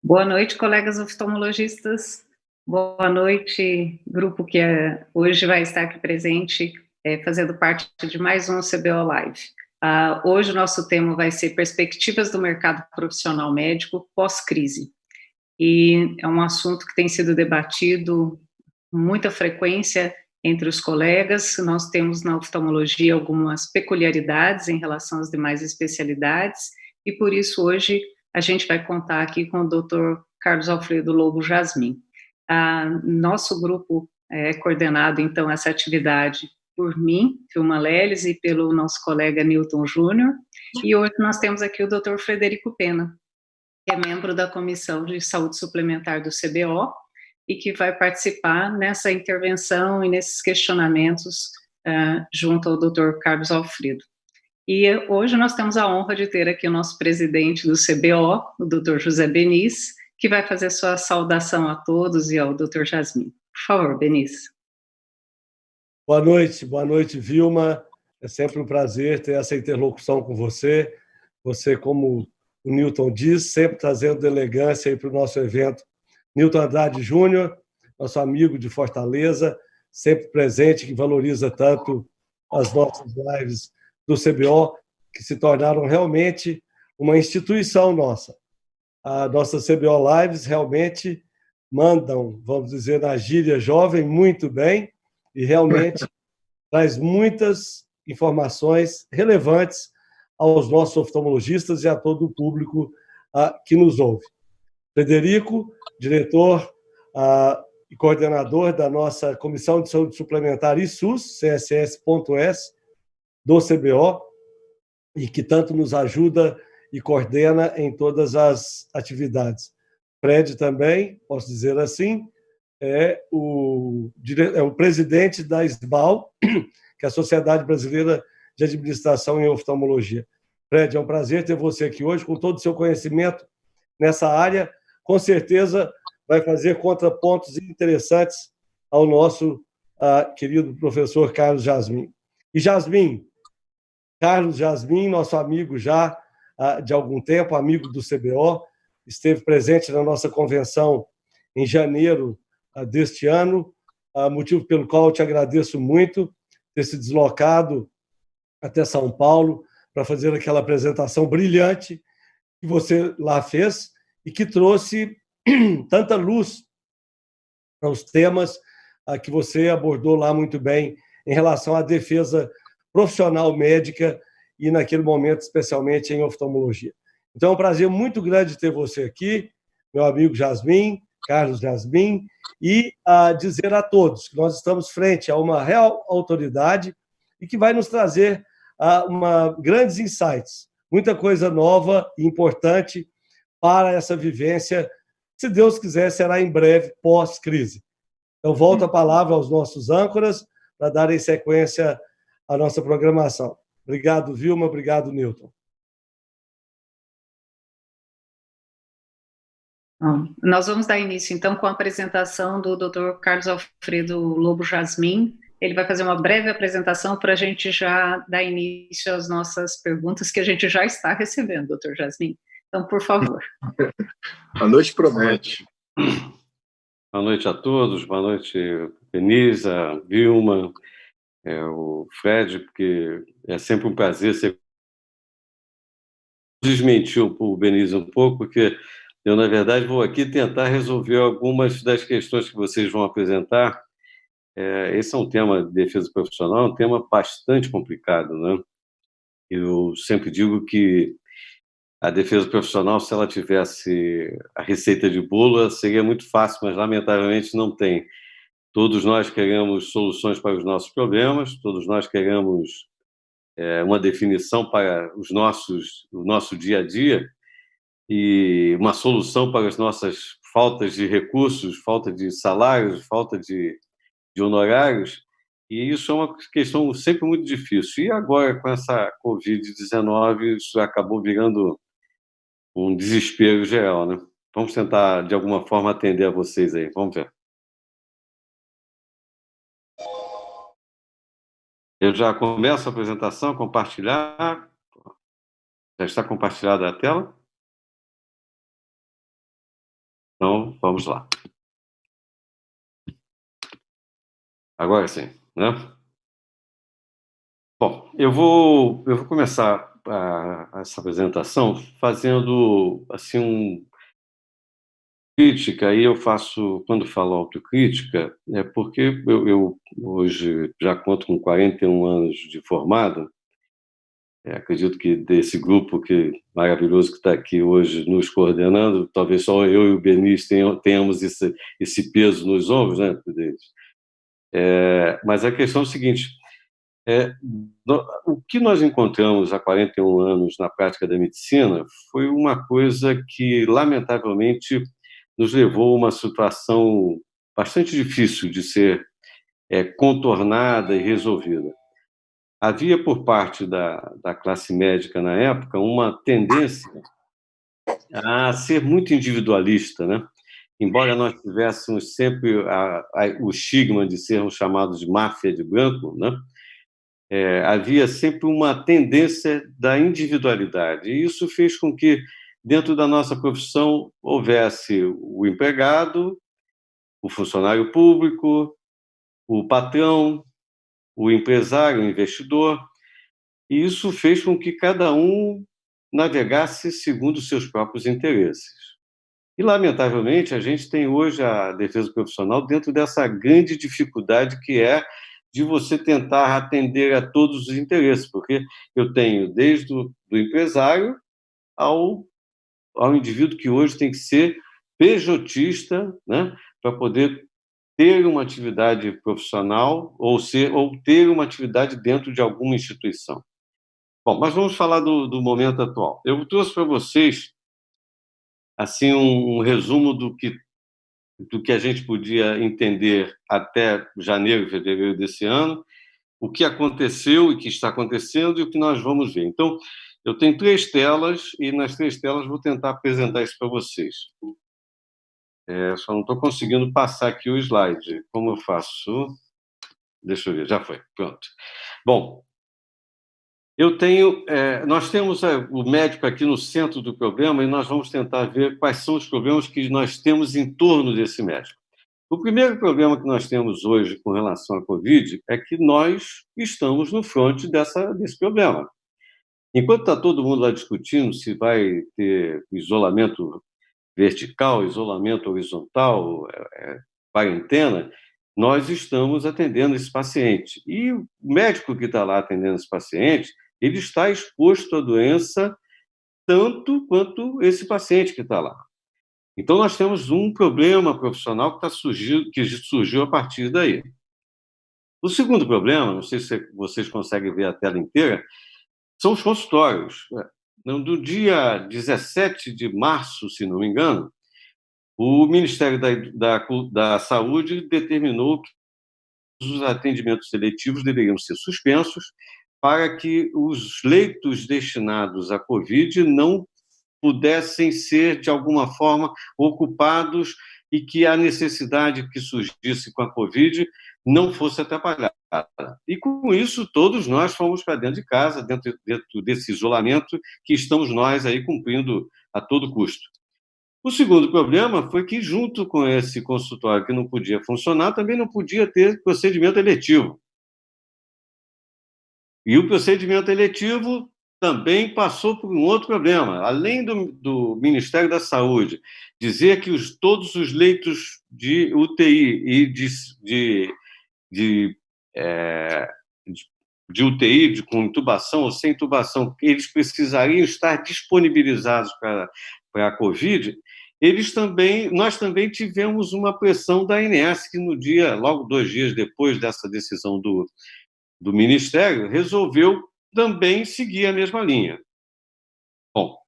Boa noite, colegas oftalmologistas. Boa noite, grupo que hoje vai estar aqui presente, fazendo parte de mais um CBO Live. Hoje o nosso tema vai ser perspectivas do mercado profissional médico pós-crise. E é um assunto que tem sido debatido com muita frequência entre os colegas. Nós temos na oftalmologia algumas peculiaridades em relação às demais especialidades, e por isso hoje a gente vai contar aqui com o Dr. Carlos Alfredo Lobo Jasmin. Nosso grupo é coordenado, então, essa atividade por mim, Vilma Leles, e pelo nosso colega Newton Júnior, e hoje nós temos aqui o Dr. Frederico Pena, que é membro da Comissão de Saúde Suplementar do CBO, e que vai participar nessa intervenção e nesses questionamentos junto ao Dr. Carlos Alfredo. E hoje nós temos a honra de ter aqui o nosso presidente do CBO, o Dr. José Beniz, que vai fazer sua saudação a todos e ao Dr. Jasmin. Por favor, Beniz. Boa noite, Vilma. É sempre um prazer ter essa interlocução com você. Você, como o Newton diz, sempre trazendo elegância para o nosso evento. Newton Andrade Júnior, nosso amigo de Fortaleza, sempre presente, que valoriza tanto as nossas lives do CBO, que se tornaram realmente uma instituição nossa. A nossa CBO Lives realmente mandam, vamos dizer, na gíria jovem, muito bem, e realmente traz muitas informações relevantes aos nossos oftalmologistas e a todo o público que nos ouve. Frederico, diretor e coordenador da nossa Comissão de Saúde Suplementar e SUS, CSS.S, do CBO, e que tanto nos ajuda e coordena em todas as atividades. Fred também, posso dizer assim, é o presidente da SBAL, que é a Sociedade Brasileira de Administração em Oftalmologia. Fred, é um prazer ter você aqui hoje, com todo o seu conhecimento nessa área. Com certeza vai fazer contrapontos interessantes ao nosso querido professor Carlos Jasmin. E Carlos Jasmin, nosso amigo já de algum tempo, amigo do CBO, esteve presente na nossa convenção em janeiro deste ano, motivo pelo qual eu te agradeço muito ter se deslocado até São Paulo para fazer aquela apresentação brilhante que você lá fez e que trouxe tanta luz para os temas que você abordou lá muito bem em relação à defesa profissional médica e, naquele momento, especialmente em oftalmologia. Então, é um prazer muito grande ter você aqui, meu amigo Jasmin, Carlos Jasmin, e dizer a todos que nós estamos frente a uma real autoridade e que vai nos trazer grandes insights, muita coisa nova e importante para essa vivência, se Deus quiser, será em breve, pós-crise. Então, volto a palavra aos nossos âncoras para darem sequência à nossa programação. Obrigado, Vilma. Obrigado, Newton. Bom, nós vamos dar início, então, com a apresentação do Dr. Carlos Alfredo Lobo Jasmin. Ele vai fazer uma breve apresentação para a gente já dar início às nossas perguntas, que a gente já está recebendo, Dr. Jasmin. Então, por favor. Boa noite, promete. Boa noite a todos, boa noite, Benisa, Vilma, o Fred, porque é sempre um prazer desmentir o Benisa um pouco, porque eu, na verdade, vou aqui tentar resolver algumas das questões que vocês vão apresentar. Esse é um tema de defesa profissional, um tema bastante complicado, né? Eu sempre digo que a defesa profissional, se ela tivesse a receita de bolo, seria muito fácil, mas lamentavelmente não tem. Todos nós queremos soluções para os nossos problemas, todos nós queremos uma definição para o nosso dia a dia e uma solução para as nossas faltas de recursos, falta de salários, falta de honorários, e isso é uma questão sempre muito difícil. E agora, com essa Covid-19, isso acabou virando um desespero geral, né? Vamos tentar, de alguma forma, atender a vocês aí. Vamos ver. Eu já começo a apresentação, compartilhar. Já está compartilhada a tela? Então, vamos lá. Agora sim, né? Bom, eu vou começar essa apresentação fazendo assim crítica. Aí eu faço, quando falo autocrítica, é porque eu hoje já conto com 41 anos de formado. Acredito que desse grupo maravilhoso que está aqui hoje nos coordenando, talvez só eu e o Benício tenhamos esse peso nos ombros, né, deles. Mas a questão é o seguinte: o que nós encontramos há 41 anos na prática da medicina foi uma coisa que, lamentavelmente, nos levou a uma situação bastante difícil de ser contornada e resolvida. Havia, por parte da classe médica na época, uma tendência a ser muito individualista, né? Embora nós tivéssemos sempre o estigma de sermos chamados de máfia de branco, né? Havia sempre uma tendência da individualidade, e isso fez com que, dentro da nossa profissão, houvesse o empregado, o funcionário público, o patrão, o empresário, o investidor, e isso fez com que cada um navegasse segundo os seus próprios interesses. E, lamentavelmente, a gente tem hoje a defesa profissional dentro dessa grande dificuldade que é de você tentar atender a todos os interesses, porque eu tenho desde do empresário ao indivíduo que hoje tem que ser pejotista, né, para poder ter uma atividade profissional ou ter uma atividade dentro de alguma instituição. Bom, mas vamos falar do momento atual. Eu trouxe para vocês assim um resumo do que a gente podia entender até janeiro, fevereiro desse ano, o que aconteceu e que está acontecendo e o que nós vamos ver. Então, eu tenho 3 telas e nas 3 telas vou tentar apresentar isso para vocês. Só não estou conseguindo passar aqui o slide. Como eu faço? Deixa eu ver, já foi, pronto. Bom, nós temos o médico aqui no centro do problema e nós vamos tentar ver quais são os problemas que nós temos em torno desse médico. O primeiro problema que nós temos hoje com relação à Covid é que nós estamos no fronte desse problema. Enquanto está todo mundo lá discutindo se vai ter isolamento vertical, isolamento horizontal, quarentena, nós estamos atendendo esse paciente. E o médico que está lá atendendo esse paciente, ele está exposto à doença tanto quanto esse paciente que está lá. Então, nós temos um problema profissional que surgiu a partir daí. O segundo problema, não sei se vocês conseguem ver a tela inteira, são os consultórios. No dia 17 de março, se não me engano, o Ministério da Saúde determinou que os atendimentos seletivos deveriam ser suspensos para que os leitos destinados à Covid não pudessem ser, de alguma forma, ocupados e que a necessidade que surgisse com a Covid não fosse atrapalhada. E, com isso, todos nós fomos para dentro de casa, dentro desse isolamento que estamos nós aí cumprindo a todo custo. O segundo problema foi que, junto com esse consultório que não podia funcionar, também não podia ter procedimento eletivo. E o procedimento eletivo também passou por um outro problema. Além do Ministério da Saúde dizer que todos os leitos de UTI e de UTI, com intubação ou sem intubação, eles precisariam estar disponibilizados para a Covid, nós também tivemos uma pressão da ANS, que logo 2 dias depois dessa decisão do Ministério, resolveu também seguir a mesma linha. Bom,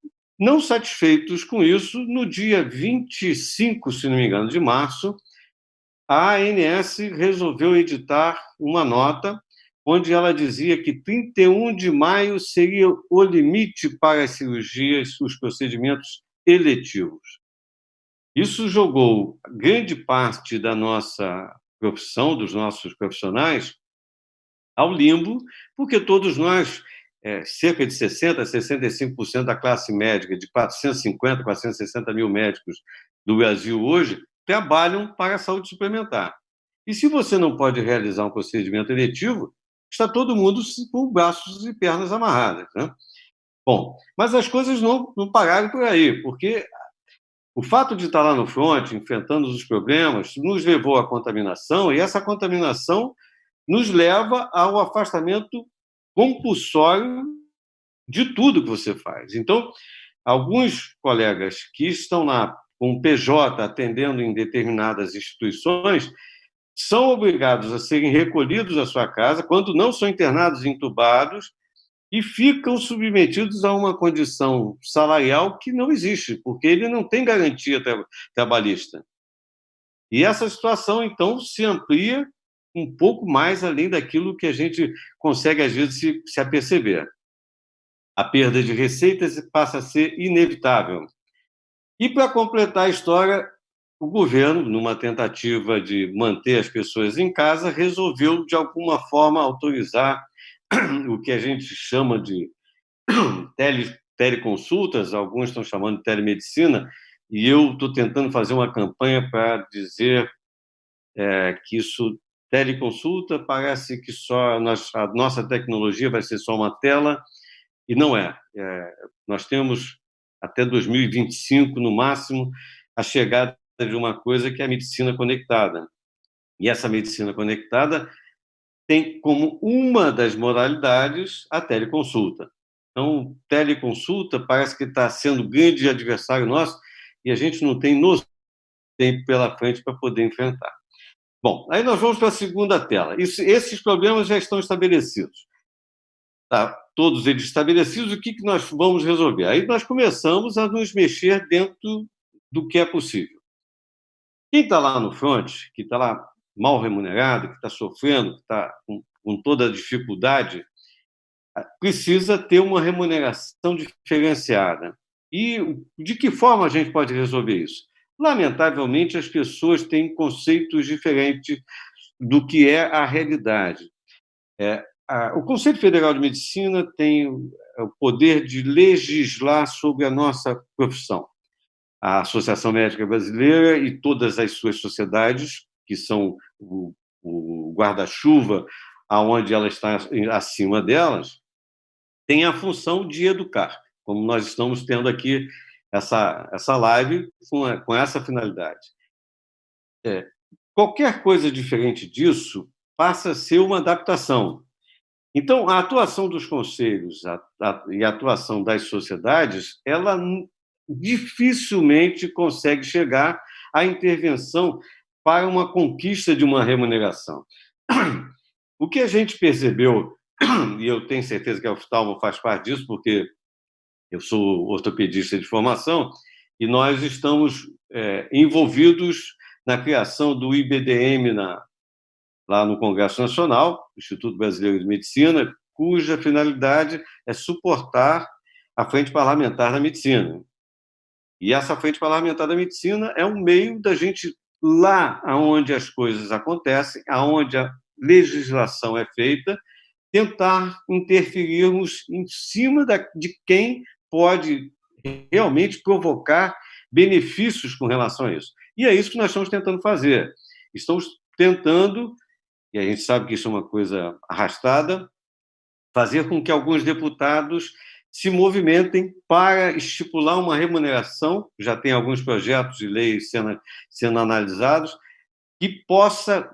não satisfeitos com isso, no dia 25, se não me engano, de março, a ANS resolveu editar uma nota onde ela dizia que 31 de maio seria o limite para as cirurgias, os procedimentos eletivos. Isso jogou grande parte da nossa profissão, dos nossos profissionais, ao limbo, porque todos nós, cerca de 60% a 65% da classe médica, de 450, 460 mil médicos do Brasil hoje trabalham para a saúde suplementar. E se você não pode realizar um procedimento eletivo, está todo mundo com braços e pernas amarradas, né? Bom, mas as coisas não pararam por aí, porque o fato de estar lá no front, enfrentando os problemas, nos levou à contaminação, e essa contaminação nos leva ao afastamento compulsório de tudo que você faz. Então, alguns colegas que estão lá com o PJ atendendo em determinadas instituições são obrigados a serem recolhidos à sua casa quando não são internados e entubados e ficam submetidos a uma condição salarial que não existe, porque ele não tem garantia trabalhista. E essa situação, então, se amplia um pouco mais além daquilo que a gente consegue, às vezes, se aperceber. A perda de receitas passa a ser inevitável. E, para completar a história, o governo, numa tentativa de manter as pessoas em casa, resolveu, de alguma forma, autorizar o que a gente chama de teleconsultas, alguns estão chamando de telemedicina, e eu estou tentando fazer uma campanha para dizer que isso, teleconsulta, parece que só a nossa tecnologia vai ser só uma tela, e não é. Nós temos até 2025, no máximo, a chegada de uma coisa que é a medicina conectada. E essa medicina conectada tem como uma das modalidades a teleconsulta. Então, teleconsulta parece que está sendo um grande adversário nosso e a gente não tem tempo pela frente para poder enfrentar. Bom, aí nós vamos para a segunda tela. Esses problemas já estão estabelecidos. Tá, todos eles estabelecidos, o que nós vamos resolver? Aí nós começamos a nos mexer dentro do que é possível. Quem está lá no front, que está lá mal remunerado, que está sofrendo, que está com toda a dificuldade, precisa ter uma remuneração diferenciada. E de que forma a gente pode resolver isso? Lamentavelmente, as pessoas têm conceitos diferentes do que é a realidade. O Conselho Federal de Medicina tem o poder de legislar sobre a nossa profissão. A Associação Médica Brasileira e todas as suas sociedades, que são o guarda-chuva aonde ela está acima delas, tem a função de educar, como nós estamos tendo aqui essa live com essa finalidade. Qualquer coisa diferente disso passa a ser uma adaptação. Então, a atuação dos conselhos e a atuação das sociedades, ela dificilmente consegue chegar à intervenção para uma conquista de uma remuneração. O que a gente percebeu, e eu tenho certeza que a oftalmo faz parte disso, porque eu sou ortopedista de formação, e nós estamos envolvidos na criação do IBDM lá no Congresso Nacional, Instituto Brasileiro de Medicina, cuja finalidade é suportar a Frente Parlamentar da Medicina. E essa Frente Parlamentar da Medicina é um meio da gente, lá onde as coisas acontecem, onde a legislação é feita, tentar interferirmos em cima de quem pode realmente provocar benefícios com relação a isso. E é isso que nós estamos tentando fazer. Estamos tentando, e a gente sabe que isso é uma coisa arrastada, fazer com que alguns deputados se movimentem para estipular uma remuneração, já tem alguns projetos de lei sendo analisados, que possa,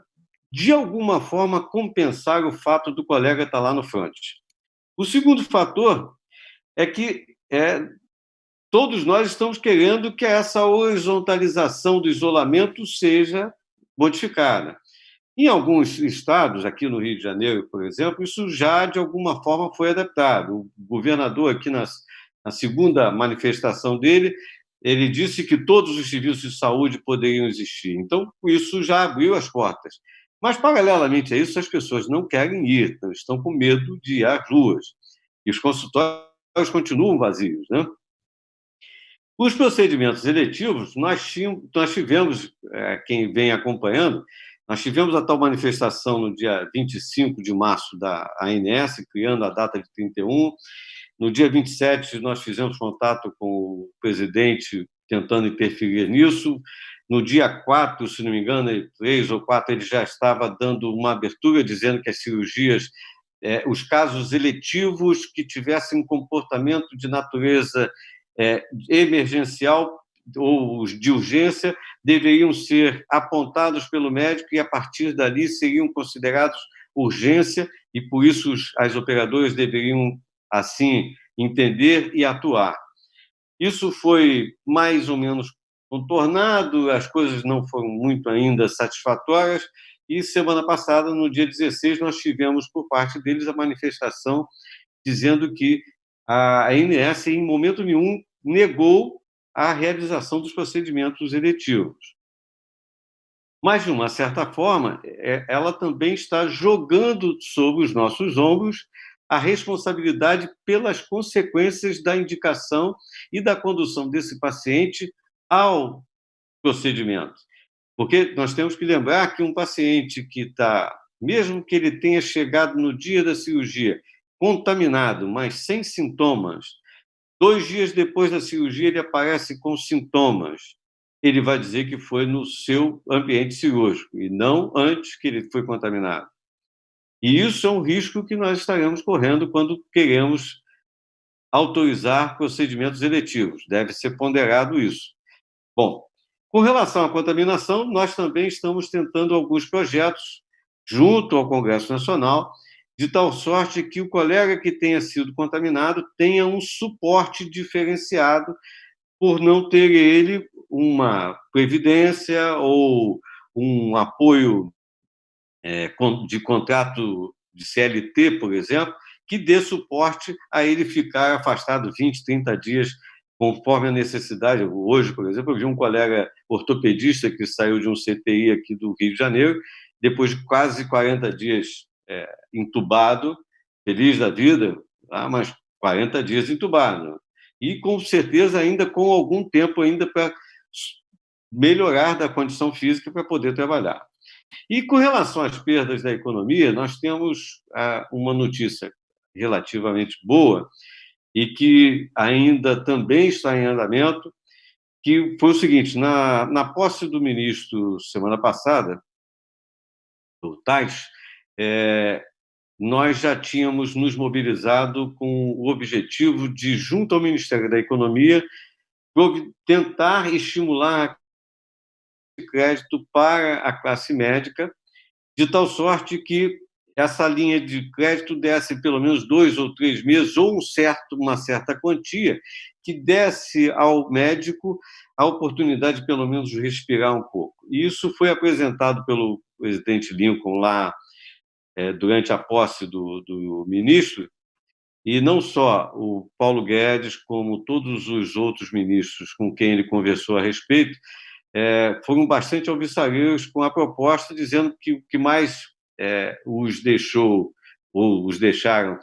de alguma forma, compensar o fato do colega estar lá no front. O segundo fator é que todos nós estamos querendo que essa horizontalização do isolamento seja modificada. Em alguns estados, aqui no Rio de Janeiro, por exemplo, isso já, de alguma forma, foi adaptado. O governador, aqui na segunda manifestação dele, ele disse que todos os serviços de saúde poderiam existir. Então, isso já abriu as portas. Mas, paralelamente a isso, as pessoas não querem ir, estão com medo de ir às ruas. E os consultórios continuam vazios, né? Os procedimentos eletivos, nós tivemos, quem vem acompanhando, nós tivemos a tal manifestação no dia 25 de março da ANS, criando a data de 31. No dia 27, nós fizemos contato com o presidente, tentando interferir nisso. No dia 4, se não me engano, 3 ou 4, ele já estava dando uma abertura, dizendo que as cirurgias, os casos eletivos que tivessem comportamento de natureza emergencial ou os de urgência deveriam ser apontados pelo médico e, a partir dali, seriam considerados urgência e, por isso, as operadoras deveriam, assim, entender e atuar. Isso foi mais ou menos contornado, as coisas não foram muito ainda satisfatórias, e semana passada, no dia 16, nós tivemos por parte deles a manifestação dizendo que a ANS, em momento nenhum, negou a realização dos procedimentos eletivos. Mas, de uma certa forma, ela também está jogando sobre os nossos ombros a responsabilidade pelas consequências da indicação e da condução desse paciente ao procedimento. Porque nós temos que lembrar que um paciente que está, mesmo que ele tenha chegado no dia da cirurgia contaminado, mas sem sintomas, 2 dias depois da cirurgia ele aparece com sintomas, ele vai dizer que foi no seu ambiente cirúrgico e não antes que ele foi contaminado. E isso é um risco que nós estaremos correndo quando queremos autorizar procedimentos eletivos. Deve ser ponderado isso. Bom, com relação à contaminação, nós também estamos tentando alguns projetos junto ao Congresso Nacional, de tal sorte que o colega que tenha sido contaminado tenha um suporte diferenciado por não ter ele uma previdência ou um apoio de contrato de CLT, por exemplo, que dê suporte a ele ficar afastado 20, 30 dias, conforme a necessidade. Hoje, por exemplo, eu vi um colega ortopedista que saiu de um CTI aqui do Rio de Janeiro, depois de quase 40 dias entubado, feliz da vida, mas 40 dias entubado. E, com certeza, ainda com algum tempo ainda para melhorar da condição física para poder trabalhar. E, com relação às perdas da economia, nós temos uma notícia relativamente boa e que ainda também está em andamento, que foi o seguinte: na posse do ministro, semana passada, do Tais, nós já tínhamos nos mobilizado com o objetivo de, junto ao Ministério da Economia, tentar estimular crédito para a classe médica, de tal sorte que essa linha de crédito desse pelo menos 2 ou 3 meses, ou uma certa quantia, que desse ao médico a oportunidade, pelo menos, de respirar um pouco. E isso foi apresentado pelo presidente Lincoln lá durante a posse do ministro, e não só o Paulo Guedes, como todos os outros ministros com quem ele conversou a respeito, foram bastante alvissareiros com a proposta, dizendo que o que mais os deixou, ou os deixaram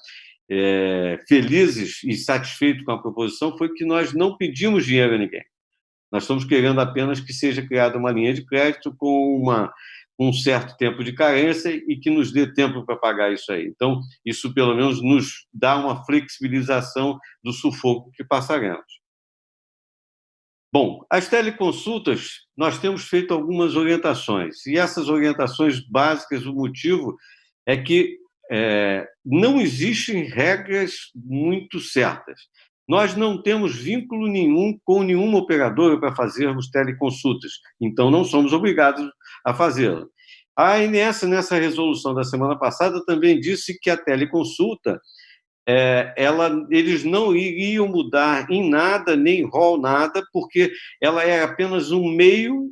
felizes e satisfeitos com a proposição, foi que nós não pedimos dinheiro a ninguém. Nós estamos querendo apenas que seja criada uma linha de crédito com um certo tempo de carência e que nos dê tempo para pagar isso aí. Então, isso pelo menos nos dá uma flexibilização do sufoco que passaremos. Bom, as teleconsultas, nós temos feito algumas orientações, e essas orientações básicas, o motivo é que não existem regras muito certas. Nós não temos vínculo nenhum com nenhuma operadora para fazermos teleconsultas, então não somos obrigados a fazê-la. A ANS, nessa resolução da semana passada, também disse que a teleconsulta, eles não iriam mudar em nada, nem rol nada, porque ela é apenas um meio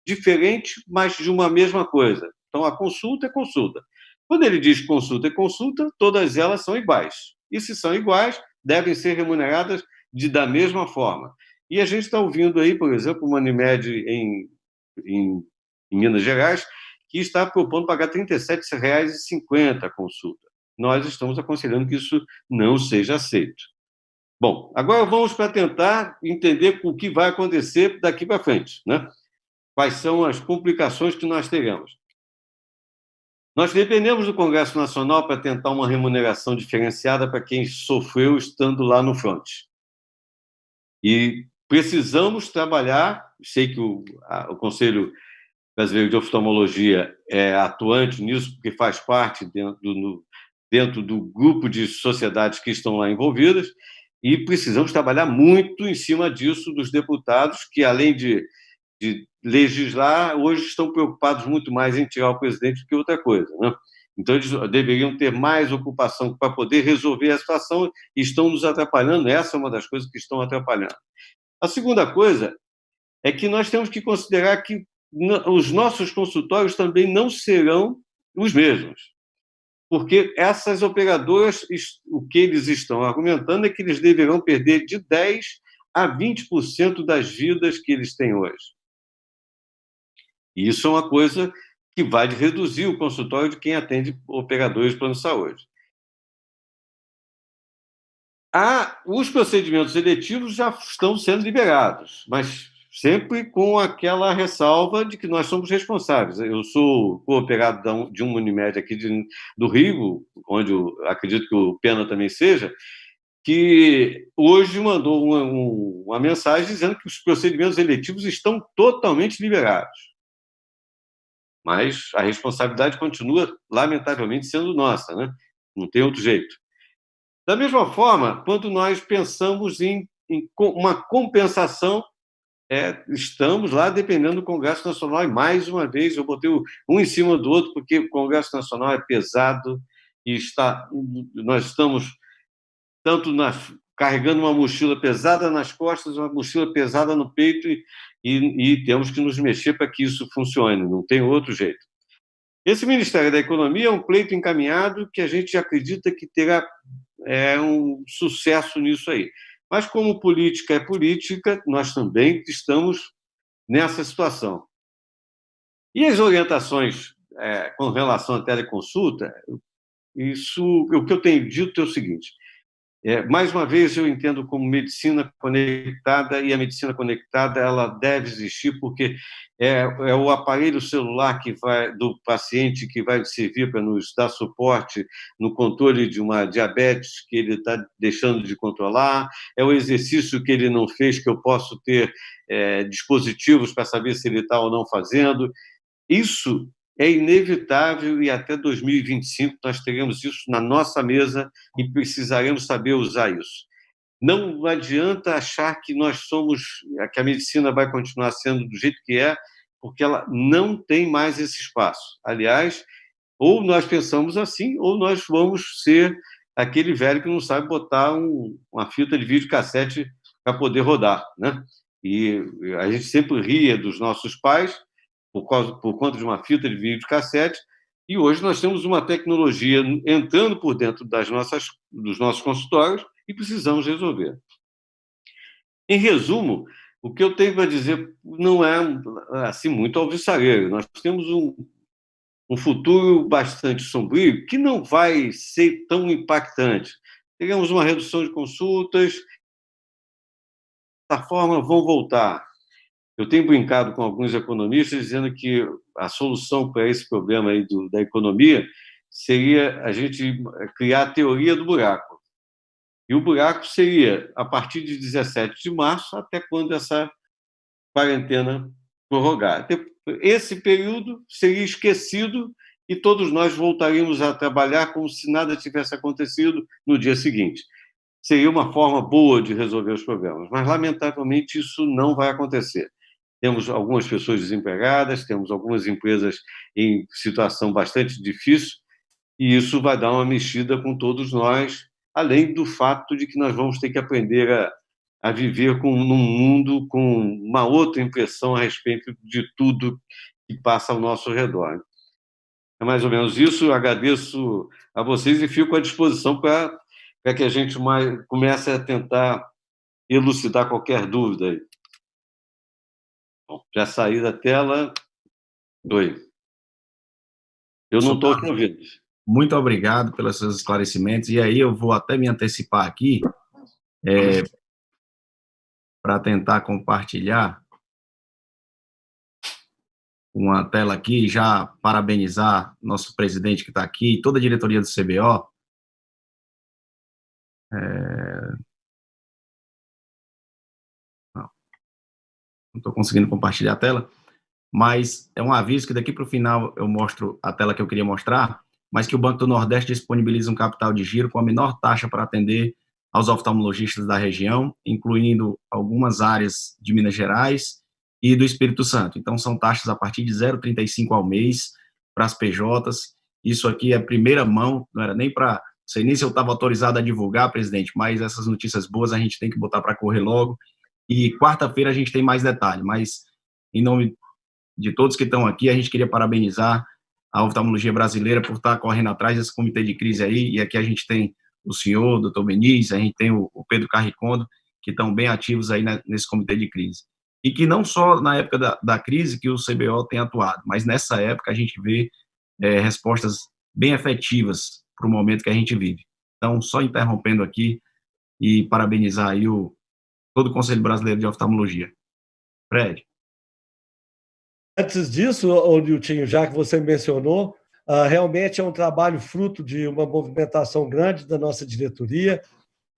diferente, mas de uma mesma coisa. Então, a consulta é consulta. Quando ele diz consulta é consulta, todas elas são iguais. E se são iguais, devem ser remuneradas da mesma forma. E a gente está ouvindo aí, por exemplo, uma Unimed em Minas Gerais, que está propondo pagar R$ 37,50 a consulta. Nós estamos aconselhando que isso não seja aceito. Bom, agora vamos para tentar entender o que vai acontecer daqui para frente, né? Quais são as complicações que nós teremos. Nós dependemos do Congresso Nacional para tentar uma remuneração diferenciada para quem sofreu estando lá no front. E precisamos trabalhar, sei que o Conselho Brasileiro de Oftalmologia é atuante nisso, porque faz parte dentro do grupo de sociedades que estão lá envolvidas, e precisamos trabalhar muito em cima disso dos deputados, que, além de legislar, hoje estão preocupados muito mais em tirar o presidente do que outra coisa, né? Então, eles deveriam ter mais ocupação para poder resolver a situação e estão nos atrapalhando. Essa é uma das coisas que estão atrapalhando. A segunda coisa é que nós temos que considerar que os nossos consultórios também não serão os mesmos, porque essas operadoras, o que eles estão argumentando é que eles deverão perder de 10% a 20% das vidas que eles têm hoje. E isso é uma coisa que vai reduzir o consultório de quem atende operadores de plano de saúde. Os procedimentos eletivos já estão sendo liberados, mas sempre com aquela ressalva de que nós somos responsáveis. Eu sou cooperado de uma Unimed aqui do Rio, onde eu acredito que o Pena também seja, que hoje mandou uma mensagem dizendo que os procedimentos eletivos estão totalmente liberados. Mas a responsabilidade continua, lamentavelmente, sendo nossa, né? Não tem outro jeito. Da mesma forma, quando nós pensamos em uma compensação, estamos lá dependendo do Congresso Nacional, e mais uma vez eu botei um em cima do outro, porque o Congresso Nacional é pesado e nós estamos tanto carregando uma mochila pesada nas costas, uma mochila pesada no peito, e temos que nos mexer para que isso funcione, não tem outro jeito. Esse Ministério da Economia é um pleito encaminhado que a gente acredita que terá um sucesso nisso aí. Mas, como política é política, nós também estamos nessa situação. E as orientações com relação à teleconsulta, o que eu tenho dito é o seguinte: mais uma vez, eu entendo como medicina conectada, e a medicina conectada ela deve existir porque é o aparelho celular do paciente que vai servir para nos dar suporte no controle de uma diabetes que ele está deixando de controlar, é o exercício que ele não fez, que eu posso ter dispositivos para saber se ele está ou não fazendo. Isso é inevitável, e até 2025 nós teremos isso na nossa mesa e precisaremos saber usar isso. Não adianta achar que que a medicina vai continuar sendo do jeito que é, porque ela não tem mais esse espaço. Aliás, ou nós pensamos assim, ou nós vamos ser aquele velho que não sabe botar uma fita de videocassete para poder rodar, né? E a gente sempre ria dos nossos pais por conta de uma fita de videocassete, e hoje nós temos uma tecnologia entrando por dentro dos nossos consultórios e precisamos resolver. Em resumo, o que eu tenho para dizer não é assim muito alvissareiro. Nós temos um futuro bastante sombrio que não vai ser tão impactante. Teremos uma redução de consultas, dessa forma vão voltar. Eu tenho brincado com alguns economistas dizendo que a solução para esse problema aí da economia seria a gente criar a teoria do buraco. E o buraco seria a partir de 17 de março até quando essa quarentena prorrogar. Esse período seria esquecido e todos nós voltaríamos a trabalhar como se nada tivesse acontecido no dia seguinte. Seria uma forma boa de resolver os problemas, mas, lamentavelmente, isso não vai acontecer. Temos algumas pessoas desempregadas, temos algumas empresas em situação bastante difícil, e isso vai dar uma mexida com todos nós, além do fato de que nós vamos ter que aprender a viver num mundo com uma outra impressão a respeito de tudo que passa ao nosso redor. É mais ou menos isso. Eu agradeço a vocês e fico à disposição para que a gente comece a tentar elucidar qualquer dúvida aí. Bom, já saí da tela. Oi. Eu não estou te ouvindo. Muito obrigado pelos seus esclarecimentos. E aí eu vou até me antecipar aqui para tentar compartilhar uma tela aqui e já parabenizar nosso presidente que está aqui e toda a diretoria do CBO. não estou conseguindo compartilhar a tela, mas é um aviso que daqui para o final eu mostro a tela que eu queria mostrar, mas que o Banco do Nordeste disponibiliza um capital de giro com a menor taxa para atender aos oftalmologistas da região, incluindo algumas áreas de Minas Gerais e do Espírito Santo. Então, são taxas a partir de 0,35 ao mês para as PJs. Isso aqui é primeira mão, não era nem para... Não sei nem se eu estava autorizado a divulgar, presidente, mas essas notícias boas a gente tem que botar para correr logo. E quarta-feira a gente tem mais detalhe, mas em nome de todos que estão aqui, a gente queria parabenizar a oftalmologia brasileira por estar correndo atrás desse comitê de crise aí, e aqui a gente tem o senhor, o doutor Beniz, a gente tem o Pedro Carricondo, que estão bem ativos aí nesse comitê de crise. E que não só na época da crise que o CBO tem atuado, mas nessa época a gente vê respostas bem efetivas para o momento que a gente vive. Então, só interrompendo aqui e parabenizar aí todo o Conselho Brasileiro de Oftalmologia. Fred. Antes disso, Niltinho, já que você mencionou, realmente é um trabalho fruto de uma movimentação grande da nossa diretoria,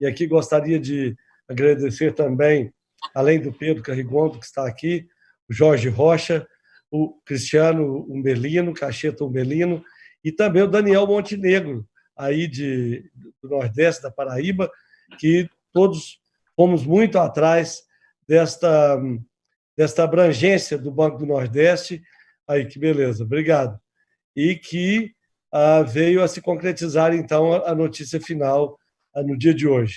e aqui gostaria de agradecer também, além do Pedro Carrigondo, que está aqui, o Jorge Rocha, o Cristiano Umbelino, Cacheta Umbelino, e também o Daniel Montenegro, aí do Nordeste da Paraíba, que todos fomos muito atrás desta abrangência do Banco do Nordeste. Aí, que beleza, obrigado. E que veio a se concretizar, então, a notícia final no dia de hoje.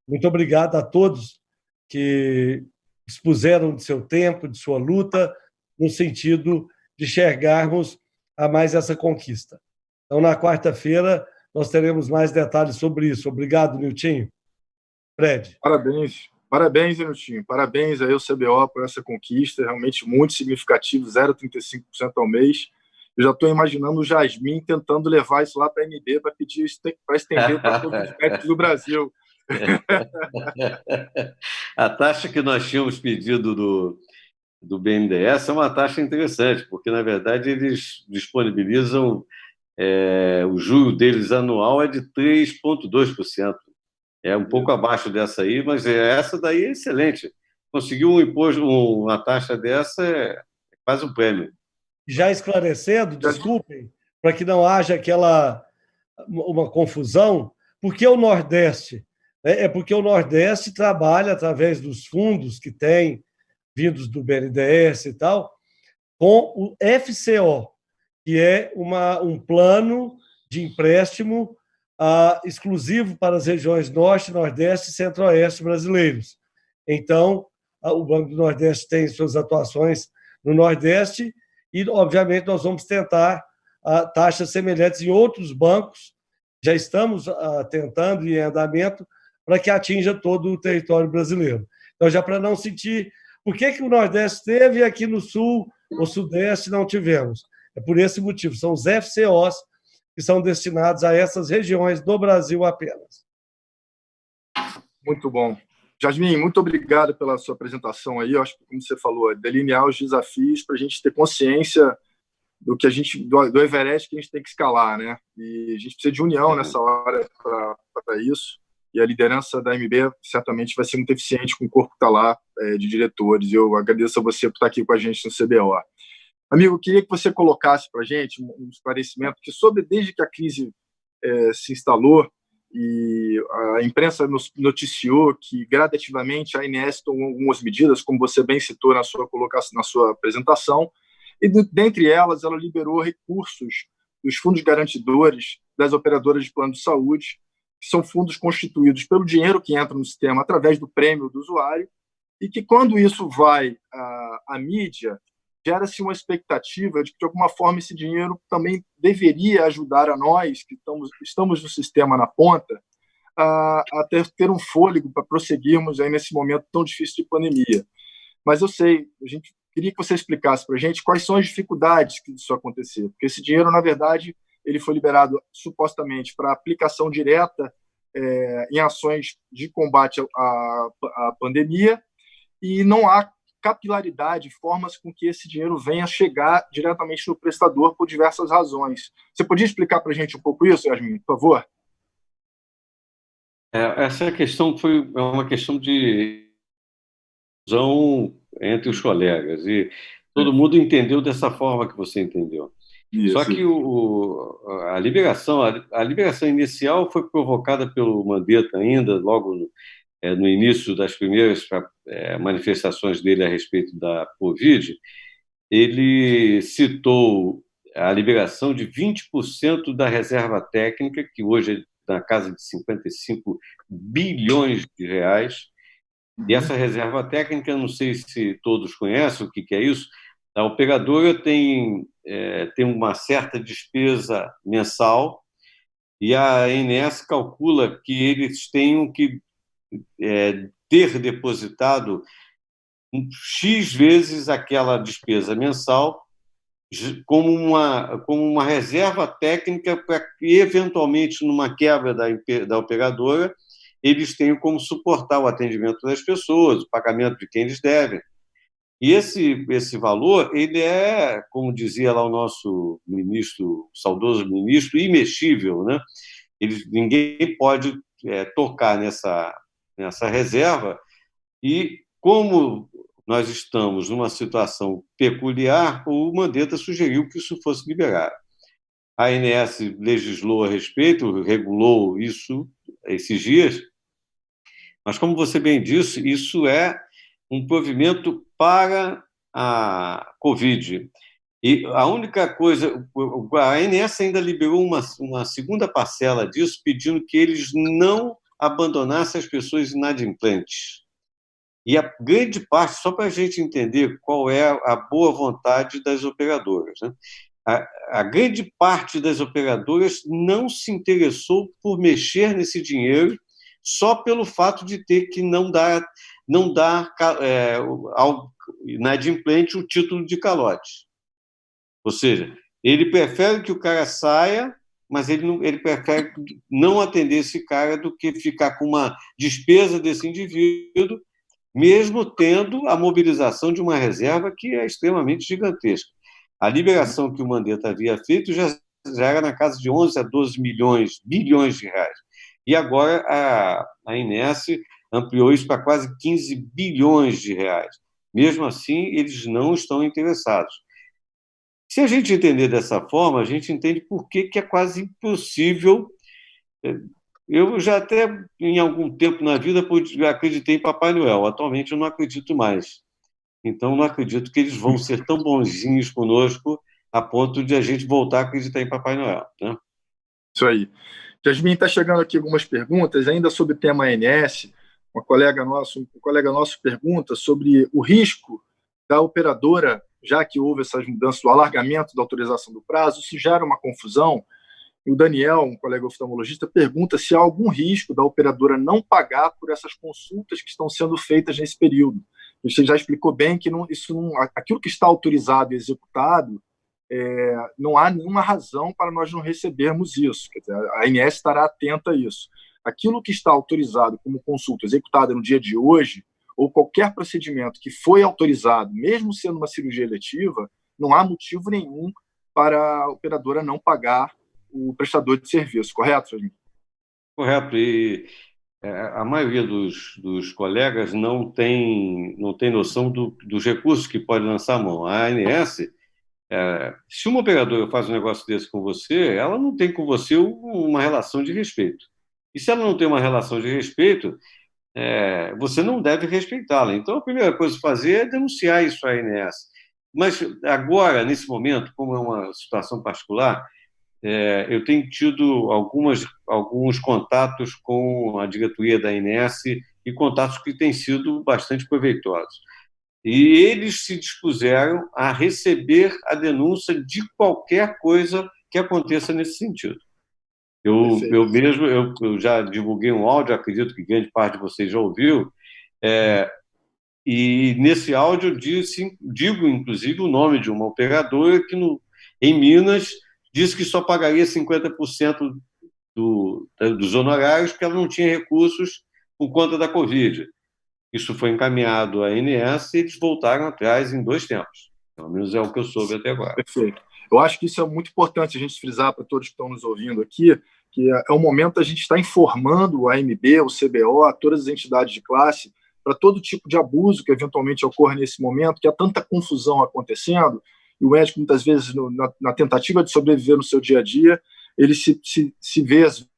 Muito obrigado a todos que expuseram de seu tempo, de sua luta, no sentido de enxergarmos a mais essa conquista. Então, na quarta-feira, nós teremos mais detalhes sobre isso. Obrigado, Niltinho. Fred. Parabéns, Niltinho. Parabéns aí ao CBO por essa conquista, realmente muito significativo, 0,35% ao mês. Eu já estou imaginando o Jasmin tentando levar isso lá para a MB para pedir para estender para todos os médicos do Brasil. A taxa que nós tínhamos pedido do BNDES é uma taxa interessante, porque, na verdade, eles disponibilizam o juro deles anual é de 3,2%. É um pouco abaixo dessa aí, mas essa daí é excelente. Conseguir um imposto, uma taxa dessa é quase um prêmio. Já esclarecendo, desculpem, para que não haja uma confusão, por que o Nordeste? É porque o Nordeste trabalha através dos fundos que tem, vindos do BNDES e tal, com o FCO, que é um plano de empréstimo exclusivo para as regiões Norte, Nordeste e Centro-Oeste brasileiros. Então, o Banco do Nordeste tem suas atuações no Nordeste e, obviamente, nós vamos tentar taxas semelhantes em outros bancos. Já estamos tentando em andamento para que atinja todo o território brasileiro. Então, já para não sentir... Por que o Nordeste teve e aqui no Sul ou Sudeste não tivemos? É por esse motivo. São os FCOs que são destinados a essas regiões do Brasil apenas. Muito bom. Jasmin, muito obrigado pela sua apresentação aí. Eu acho que, como você falou, delinear os desafios para a gente ter consciência do Everest que a gente tem que escalar, né? E a gente precisa de união nessa hora para isso. E a liderança da MB certamente vai ser muito eficiente com o corpo que está lá de diretores. Eu agradeço a você por estar aqui com a gente no CBO. Amigo, eu queria que você colocasse para a gente um esclarecimento que desde que a crise se instalou e a imprensa nos noticiou que gradativamente a ANS tomou algumas medidas, como você bem citou na sua apresentação, e dentre elas ela liberou recursos dos fundos garantidores das operadoras de plano de saúde, que são fundos constituídos pelo dinheiro que entra no sistema através do prêmio do usuário, e que quando isso vai à mídia, gera-se uma expectativa de que, de alguma forma, esse dinheiro também deveria ajudar a nós, que estamos no sistema na ponta, a ter um fôlego para prosseguirmos aí nesse momento tão difícil de pandemia. Mas eu sei, a gente queria que você explicasse para a gente quais são as dificuldades que isso acontecer, porque esse dinheiro, na verdade, ele foi liberado supostamente para aplicação direta em ações de combate à pandemia, e não há capilaridade, formas com que esse dinheiro venha chegar diretamente no prestador por diversas razões. Você podia explicar para a gente um pouco isso, Yasmin, por favor? Essa questão é uma questão de confusão entre os colegas, e todo mundo entendeu dessa forma que você entendeu. Isso. Só que a liberação inicial foi provocada pelo Mandetta ainda, logo no início das primeiras manifestações dele a respeito da Covid. Ele citou a liberação de 20% da reserva técnica, que hoje é na casa de 55 bilhões de reais. E essa reserva técnica, não sei se todos conhecem o que é isso. A operadora tem uma certa despesa mensal e a ANS calcula que eles tenham que ter depositado X vezes aquela despesa mensal como uma reserva técnica para que, eventualmente, numa quebra da operadora, eles tenham como suportar o atendimento das pessoas, o pagamento de quem eles devem. E esse valor, ele é, como dizia lá o nosso ministro, saudoso ministro, imexível, né? Ninguém pode tocar nessa reserva. E como nós estamos numa situação peculiar, o Mandetta sugeriu que isso fosse liberado. A ANS legislou a respeito, regulou isso esses dias, mas, como você bem disse, isso é um provimento para a Covid. E a única coisa, a ANS ainda liberou uma segunda parcela disso, pedindo que eles não abandonassem as pessoas inadimplentes. E a grande parte, só para a gente entender qual é a boa vontade das operadoras, né? A grande parte das operadoras não se interessou por mexer nesse dinheiro só pelo fato de ter que não dar ao inadimplente o título de calote. Ou seja, ele prefere que o cara saia, mas ele prefere não atender esse cara do que ficar com uma despesa desse indivíduo, mesmo tendo a mobilização de uma reserva que é extremamente gigantesca. A liberação que o Mandetta havia feito já era na casa de 11 a 12 bilhões de reais. E agora a ANS ampliou isso para quase 15 bilhões de reais. Mesmo assim, eles não estão interessados. Se a gente entender dessa forma, a gente entende por que é quase impossível. Eu já até, em algum tempo na vida, acreditei em Papai Noel. Atualmente, eu não acredito mais. Então, não acredito que eles vão ser tão bonzinhos conosco a ponto de a gente voltar a acreditar em Papai Noel, né? Isso aí. Jasmin, está chegando aqui algumas perguntas, ainda sobre o tema ANS. Um colega nosso pergunta sobre o risco da operadora, já que houve essas mudanças do alargamento da autorização do prazo, se gera uma confusão. E o Daniel, um colega oftalmologista, pergunta se há algum risco da operadora não pagar por essas consultas que estão sendo feitas nesse período. Você já explicou bem que aquilo que está autorizado e executado, não há nenhuma razão para nós não recebermos isso. Quer dizer, a ANS estará atenta a isso. Aquilo que está autorizado como consulta executada no dia de hoje, ou qualquer procedimento que foi autorizado, mesmo sendo uma cirurgia eletiva, não há motivo nenhum para a operadora não pagar o prestador de serviço, correto, Jasmin? Correto. E a maioria dos colegas não tem noção dos recursos que pode lançar a mão. A ANS, se uma operadora faz um negócio desse com você, ela não tem com você uma relação de respeito. E se ela não tem uma relação de respeito, você não deve respeitá-la. Então, a primeira coisa a fazer é denunciar isso à ANS. Mas agora, nesse momento, como é uma situação particular, eu tenho tido alguns contatos com a diretoria da ANS e contatos que têm sido bastante proveitosos. E eles se dispuseram a receber a denúncia de qualquer coisa que aconteça nesse sentido. Eu já divulguei um áudio, acredito que grande parte de vocês já ouviu, e nesse áudio digo, inclusive, o nome de uma operadora que, em Minas, disse que só pagaria 50% dos honorários porque ela não tinha recursos por conta da Covid. Isso foi encaminhado à ANS e eles voltaram atrás em 2 tempos. Pelo menos é o que eu soube até agora. Perfeito. Eu acho que isso é muito importante a gente frisar para todos que estão nos ouvindo aqui, que é o momento da gente estar informando o AMB, o CBO, todas as entidades de classe, para todo tipo de abuso que eventualmente ocorra nesse momento, que há tanta confusão acontecendo, e o médico, muitas vezes, na tentativa de sobreviver no seu dia a dia, ele se vê às vezes,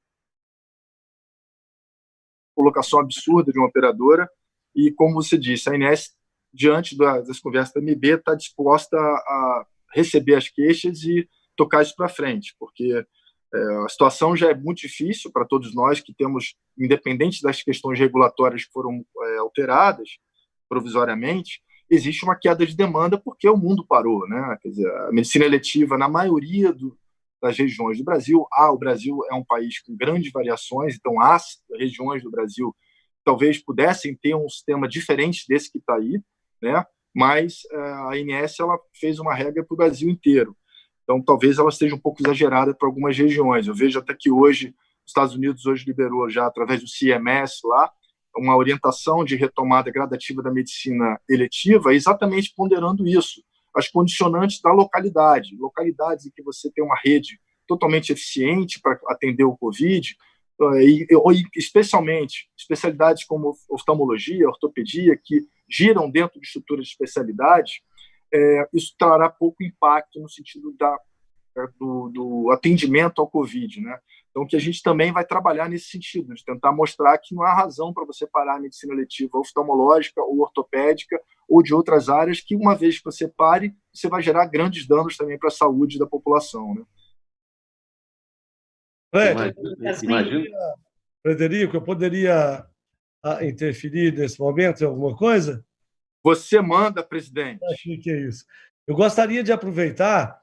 colocação absurda de uma operadora, e, como você disse, a ANS, diante das conversas da MB, está disposta a receber as queixas e tocar isso para frente, porque a situação já é muito difícil para todos nós que temos, independente das questões regulatórias que foram alteradas provisoriamente, existe uma queda de demanda porque o mundo parou, né? Quer dizer, a medicina eletiva, na maioria das regiões do Brasil, o Brasil é um país com grandes variações, então há regiões do Brasil que talvez pudessem ter um sistema diferente desse que está aí, né? Mas a ANS ela fez uma regra para o Brasil inteiro. Então, talvez ela esteja um pouco exagerada para algumas regiões. Eu vejo até que hoje, os Estados Unidos hoje liberou já, através do CMS lá, uma orientação de retomada gradativa da medicina eletiva, exatamente ponderando isso, as condicionantes da localidade, localidades em que você tem uma rede totalmente eficiente para atender o Covid, e especialmente especialidades como oftalmologia, ortopedia, que giram dentro de estruturas de especialidade, isso trará pouco impacto no sentido do atendimento ao Covid, né? Então, que a gente também vai trabalhar nesse sentido, de tentar mostrar que não há razão para você parar a medicina letiva oftalmológica ou ortopédica ou de outras áreas, que uma vez que você pare, você vai gerar grandes danos também para a saúde da população, né? Frederico, eu poderia interferir nesse momento em alguma coisa? Você manda, presidente. Acho que é isso. Eu gostaria de aproveitar,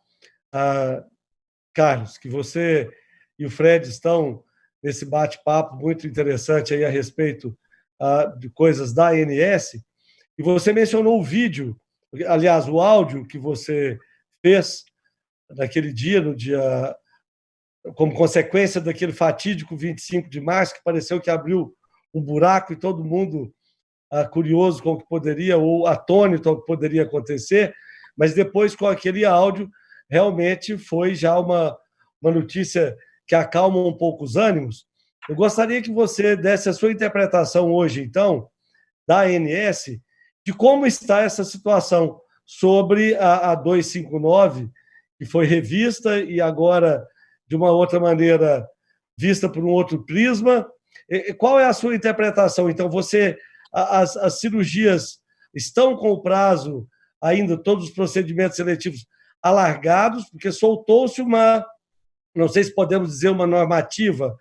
Carlos, que você e o Fred estão nesse bate-papo muito interessante aí a respeito de coisas da ANS, e você mencionou o vídeo, aliás, o áudio que você fez naquele dia, no dia, como consequência daquele fatídico 25 de março, que pareceu que abriu um buraco e todo mundo curioso com o que poderia, ou atônito ao que poderia acontecer, mas depois, com aquele áudio, realmente foi já uma notícia que acalma um pouco os ânimos. Eu gostaria que você desse a sua interpretação hoje, então, da ANS, de como está essa situação sobre a 259, que foi revista e agora, de uma outra maneira, vista por um outro prisma. Qual é a sua interpretação? Então, as cirurgias estão com o prazo ainda, todos os procedimentos seletivos alargados, porque soltou-se não sei se podemos dizer uma normativa,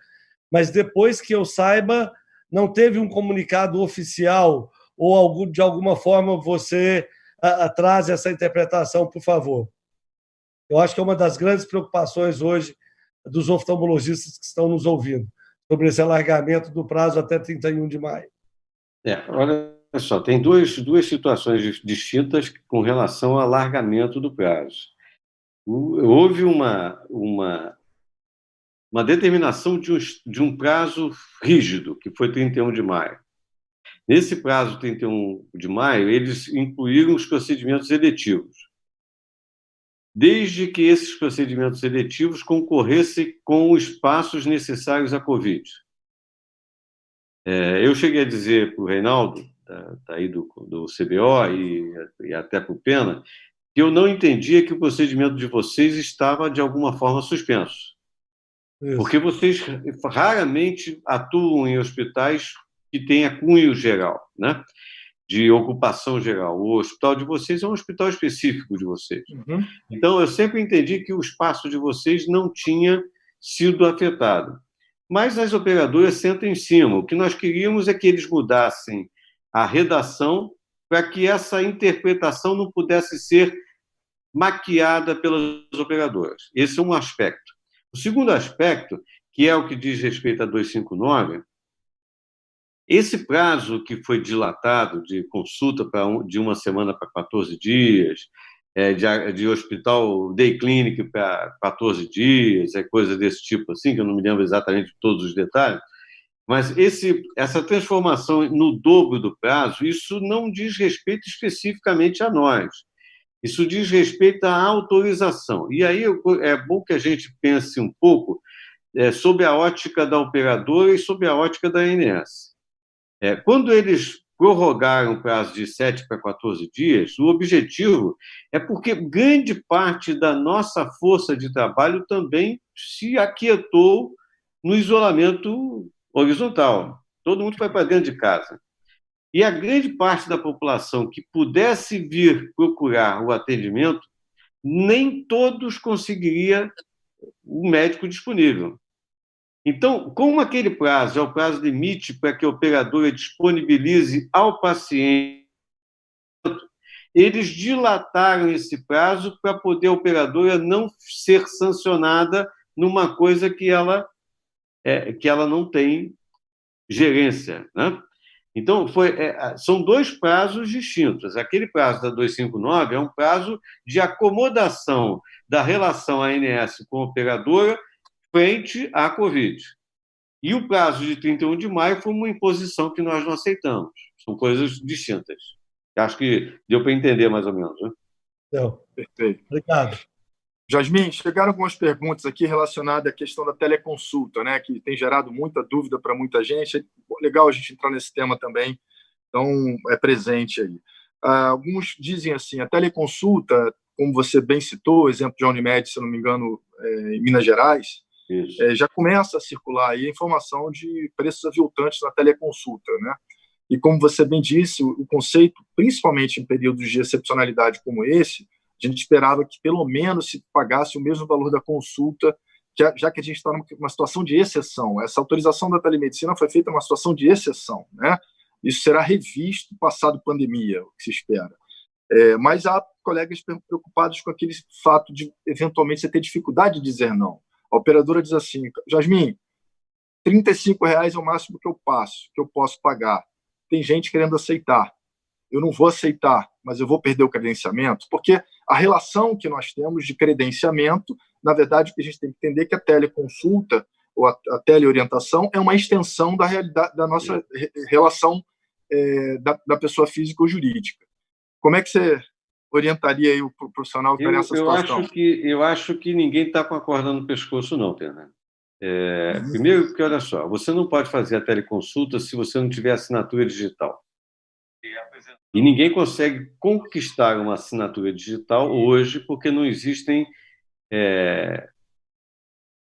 mas depois que eu saiba, não teve um comunicado oficial ou de alguma forma você traz essa interpretação, por favor. Eu acho que é uma das grandes preocupações hoje dos oftalmologistas que estão nos ouvindo, sobre esse alargamento do prazo até 31 de maio. Olha só, tem duas situações distintas com relação ao alargamento do prazo. Houve uma determinação de um prazo rígido, que foi 31 de maio. Nesse prazo, 31 de maio, eles incluíram os procedimentos eletivos, desde que esses procedimentos eletivos concorressem com os passos necessários à Covid. Eu cheguei a dizer para o Reinaldo, aí do CBO e até para o Pena, que eu não entendia que o procedimento de vocês estava, de alguma forma, suspenso. Isso. Porque vocês raramente atuam em hospitais que tenha cunho geral, né? De ocupação geral. O hospital de vocês é um hospital específico de vocês. Uhum. Então, eu sempre entendi que o espaço de vocês não tinha sido afetado. Mas as operadoras sentam em cima. O que nós queríamos é que eles mudassem a redação para que essa interpretação não pudesse ser maquiada pelas operadoras. Esse é um aspecto. O segundo aspecto, que é o que diz respeito a 259, esse prazo que foi dilatado de consulta de uma semana para 14 dias, de hospital day clinic para 14 dias, coisa desse tipo assim, que eu não me lembro exatamente de todos os detalhes, mas essa transformação no dobro do prazo, isso não diz respeito especificamente a nós. Isso diz respeito à autorização. E aí é bom que a gente pense um pouco sob a ótica da operadora e sob a ótica da ANS. Quando eles prorrogar um prazo de 7 para 14 dias, o objetivo é porque grande parte da nossa força de trabalho também se aquietou no isolamento horizontal. Todo mundo vai para dentro de casa. E a grande parte da população que pudesse vir procurar o atendimento, nem todos conseguiria o médico disponível. Então, como aquele prazo é o prazo limite para que a operadora disponibilize ao paciente, eles dilataram esse prazo para poder a operadora não ser sancionada numa coisa que ela não tem gerência, né? Então, são dois prazos distintos. Aquele prazo da 259 é um prazo de acomodação da relação ANS com a operadora frente à Covid. E o prazo de 31 de maio foi uma imposição que nós não aceitamos. São coisas distintas. Acho que deu para entender mais ou menos, né? Não. Perfeito. Obrigado. Jasmin, chegaram algumas perguntas aqui relacionadas à questão da teleconsulta, né, que tem gerado muita dúvida para muita gente. É legal a gente entrar nesse tema também, então é presente aí. Alguns dizem assim, a teleconsulta, como você bem citou, o exemplo de Unimed, se não me engano, em Minas Gerais, já começa a circular aí a informação de preços aviltantes na teleconsulta, né? E como você bem disse, o conceito, principalmente em períodos de excepcionalidade como esse, a gente esperava que pelo menos se pagasse o mesmo valor da consulta, já que a gente está numa situação de exceção. Essa autorização da telemedicina foi feita numa situação de exceção, né? Isso será revisto passado pandemia, o que se espera. Mas há colegas preocupados com aquele fato de, eventualmente, você ter dificuldade de dizer não. A operadora diz assim, Jasmin, R$35 é o máximo que eu posso pagar. Tem gente querendo aceitar. Eu não vou aceitar, mas eu vou perder o credenciamento, porque a relação que nós temos de credenciamento, na verdade, o que a gente tem que entender é que a teleconsulta ou a teleorientação é uma extensão da realidade, da nossa relação da pessoa física ou jurídica. Como é que você orientaria aí o profissional que está nessa situação? Eu acho que ninguém está com a corda no pescoço, não, Fernando. Primeiro, porque, olha só, você não pode fazer a teleconsulta se você não tiver assinatura digital. E ninguém consegue conquistar uma assinatura digital hoje porque não existem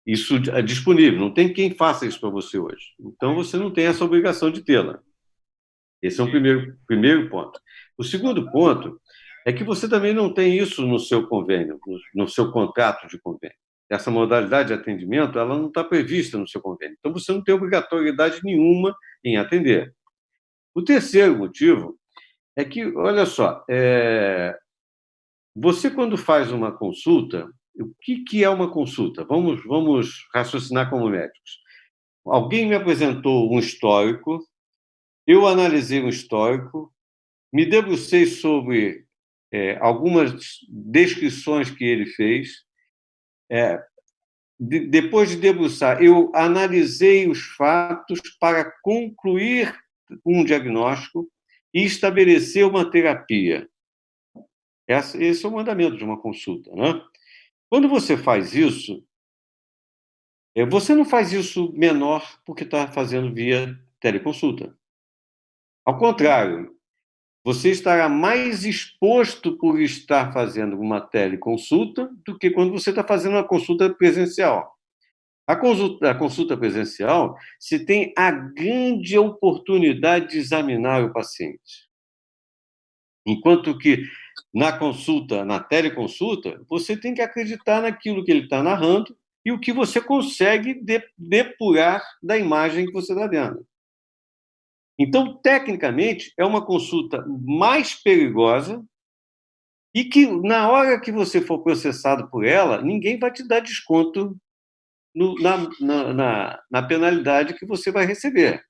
isso disponível. Não tem quem faça isso para você hoje. Então, você não tem essa obrigação de tê-la. Esse é o primeiro ponto. O segundo ponto é que você também não tem isso no seu convênio, no seu contrato de convênio. Essa modalidade de atendimento, ela não está prevista no seu convênio. Então, você não tem obrigatoriedade nenhuma em atender. O terceiro motivo é que, olha só, você quando faz uma consulta, o que é uma consulta? Vamos raciocinar como médicos. Alguém me apresentou um histórico, eu analisei um histórico, me debrucei sobre algumas descrições que ele fez. Depois de debruçar, eu analisei os fatos para concluir um diagnóstico e estabelecer uma terapia. Esse é o mandamento de uma consulta, né? Quando você faz isso, você não faz isso menor porque está fazendo via teleconsulta. Ao contrário, você estará mais exposto por estar fazendo uma teleconsulta do que quando você está fazendo uma consulta presencial. A consulta presencial, se tem a grande oportunidade de examinar o paciente. Enquanto que na teleconsulta, você tem que acreditar naquilo que ele está narrando e o que você consegue depurar da imagem que você está vendo. Então, tecnicamente, é uma consulta mais perigosa e que, na hora que você for processado por ela, ninguém vai te dar desconto na penalidade que você vai receber.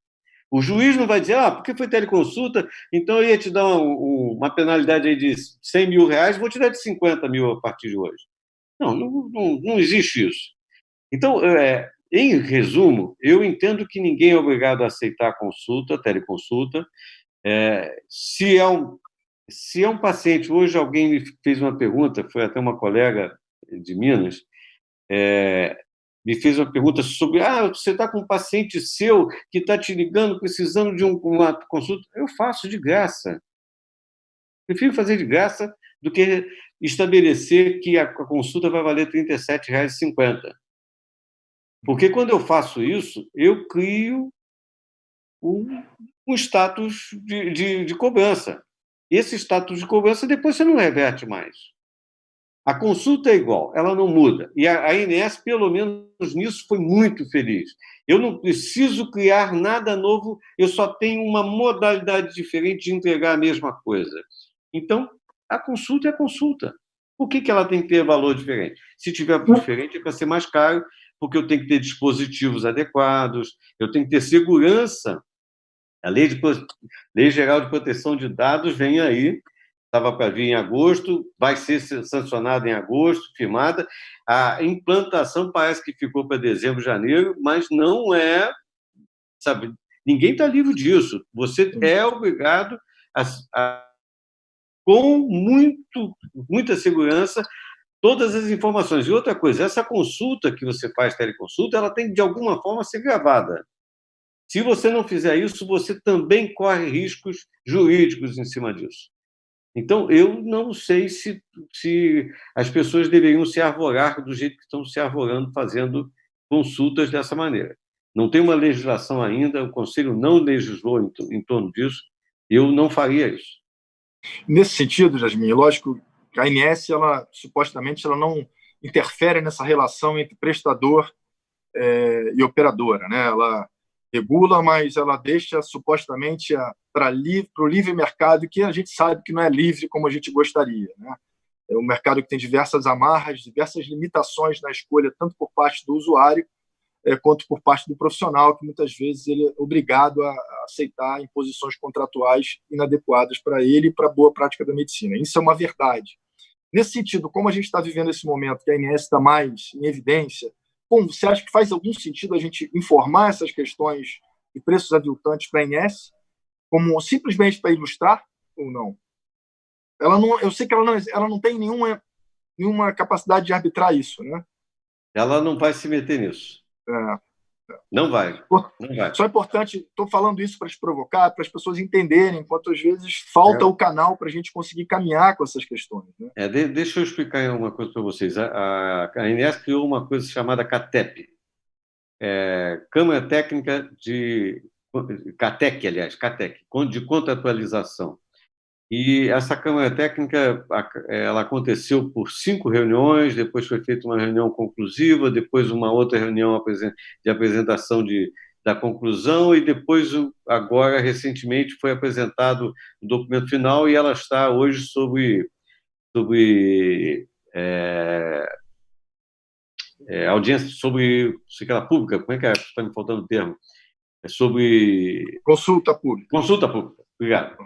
O juiz não vai dizer, porque foi teleconsulta, então eu ia te dar uma penalidade aí de R$100 mil, vou te dar de 50 mil a partir de hoje. Não existe isso. Então, em resumo, eu entendo que ninguém é obrigado a aceitar a teleconsulta. Se é um paciente, hoje alguém me fez uma pergunta, foi até uma colega de Minas, me fez uma pergunta sobre você está com um paciente seu que está te ligando precisando de uma consulta. Eu faço de graça. Prefiro fazer de graça do que estabelecer que a consulta vai valer R$ 37,50. Porque quando eu faço isso, eu crio um status de cobrança. Esse status de cobrança depois você não reverte mais. A consulta é igual, ela não muda. E a ANS, pelo menos nisso, foi muito feliz. Eu não preciso criar nada novo, eu só tenho uma modalidade diferente de entregar a mesma coisa. Então, a consulta é a consulta. Por que ela tem que ter valor diferente? Se tiver diferente, é para ser mais caro, porque eu tenho que ter dispositivos adequados, eu tenho que ter segurança. A Lei Geral de Proteção de Dados vem aí, estava para vir em agosto, vai ser sancionada em agosto, firmada. A implantação parece que ficou para dezembro, janeiro, mas não é, sabe, ninguém está livre disso. Você é obrigado com muita segurança, todas as informações. E outra coisa, essa consulta que você faz, teleconsulta, ela tem, de alguma forma, ser gravada. Se você não fizer isso, você também corre riscos jurídicos em cima disso. Então, eu não sei se as pessoas deveriam se arvorar do jeito que estão se arvorando, fazendo consultas dessa maneira. Não tem uma legislação ainda, o Conselho não legislou em torno disso, eu não faria isso. Nesse sentido, Jasmin, lógico que a ANS, supostamente, ela não interfere nessa relação entre prestador e operadora, né? Ela regula, mas ela deixa supostamente para o livre mercado, que a gente sabe que não é livre como a gente gostaria, né? É um mercado que tem diversas amarras, diversas limitações na escolha, tanto por parte do usuário quanto por parte do profissional, que muitas vezes ele é obrigado a aceitar imposições contratuais inadequadas para ele e para a boa prática da medicina. Isso é uma verdade. Nesse sentido, como a gente está vivendo esse momento, que a ANS está mais em evidência, como você acha que faz algum sentido a gente informar essas questões de preços aviltantes para a ANS, como simplesmente para ilustrar ou não? Eu sei que ela não tem nenhuma capacidade de arbitrar isso, né? Ela não vai se meter nisso. Não vai. Só é importante, estou falando isso para te provocar, para as pessoas entenderem, enquanto às vezes falta o canal para a gente conseguir caminhar com essas questões, né? Deixa eu explicar uma coisa para vocês. A ANS criou uma coisa chamada CATEP, Câmara Técnica de CATEC, aliás, CATEC, de contratualização. E essa Câmara Técnica, ela aconteceu por 5 reuniões, depois foi feita uma reunião conclusiva, depois uma outra reunião de apresentação da conclusão, e depois, agora, recentemente, foi apresentado o documento final, e ela está hoje sobre audiência, sobre pública, como é que está me faltando o termo? Sobre... Consulta pública. Consulta pública, obrigado.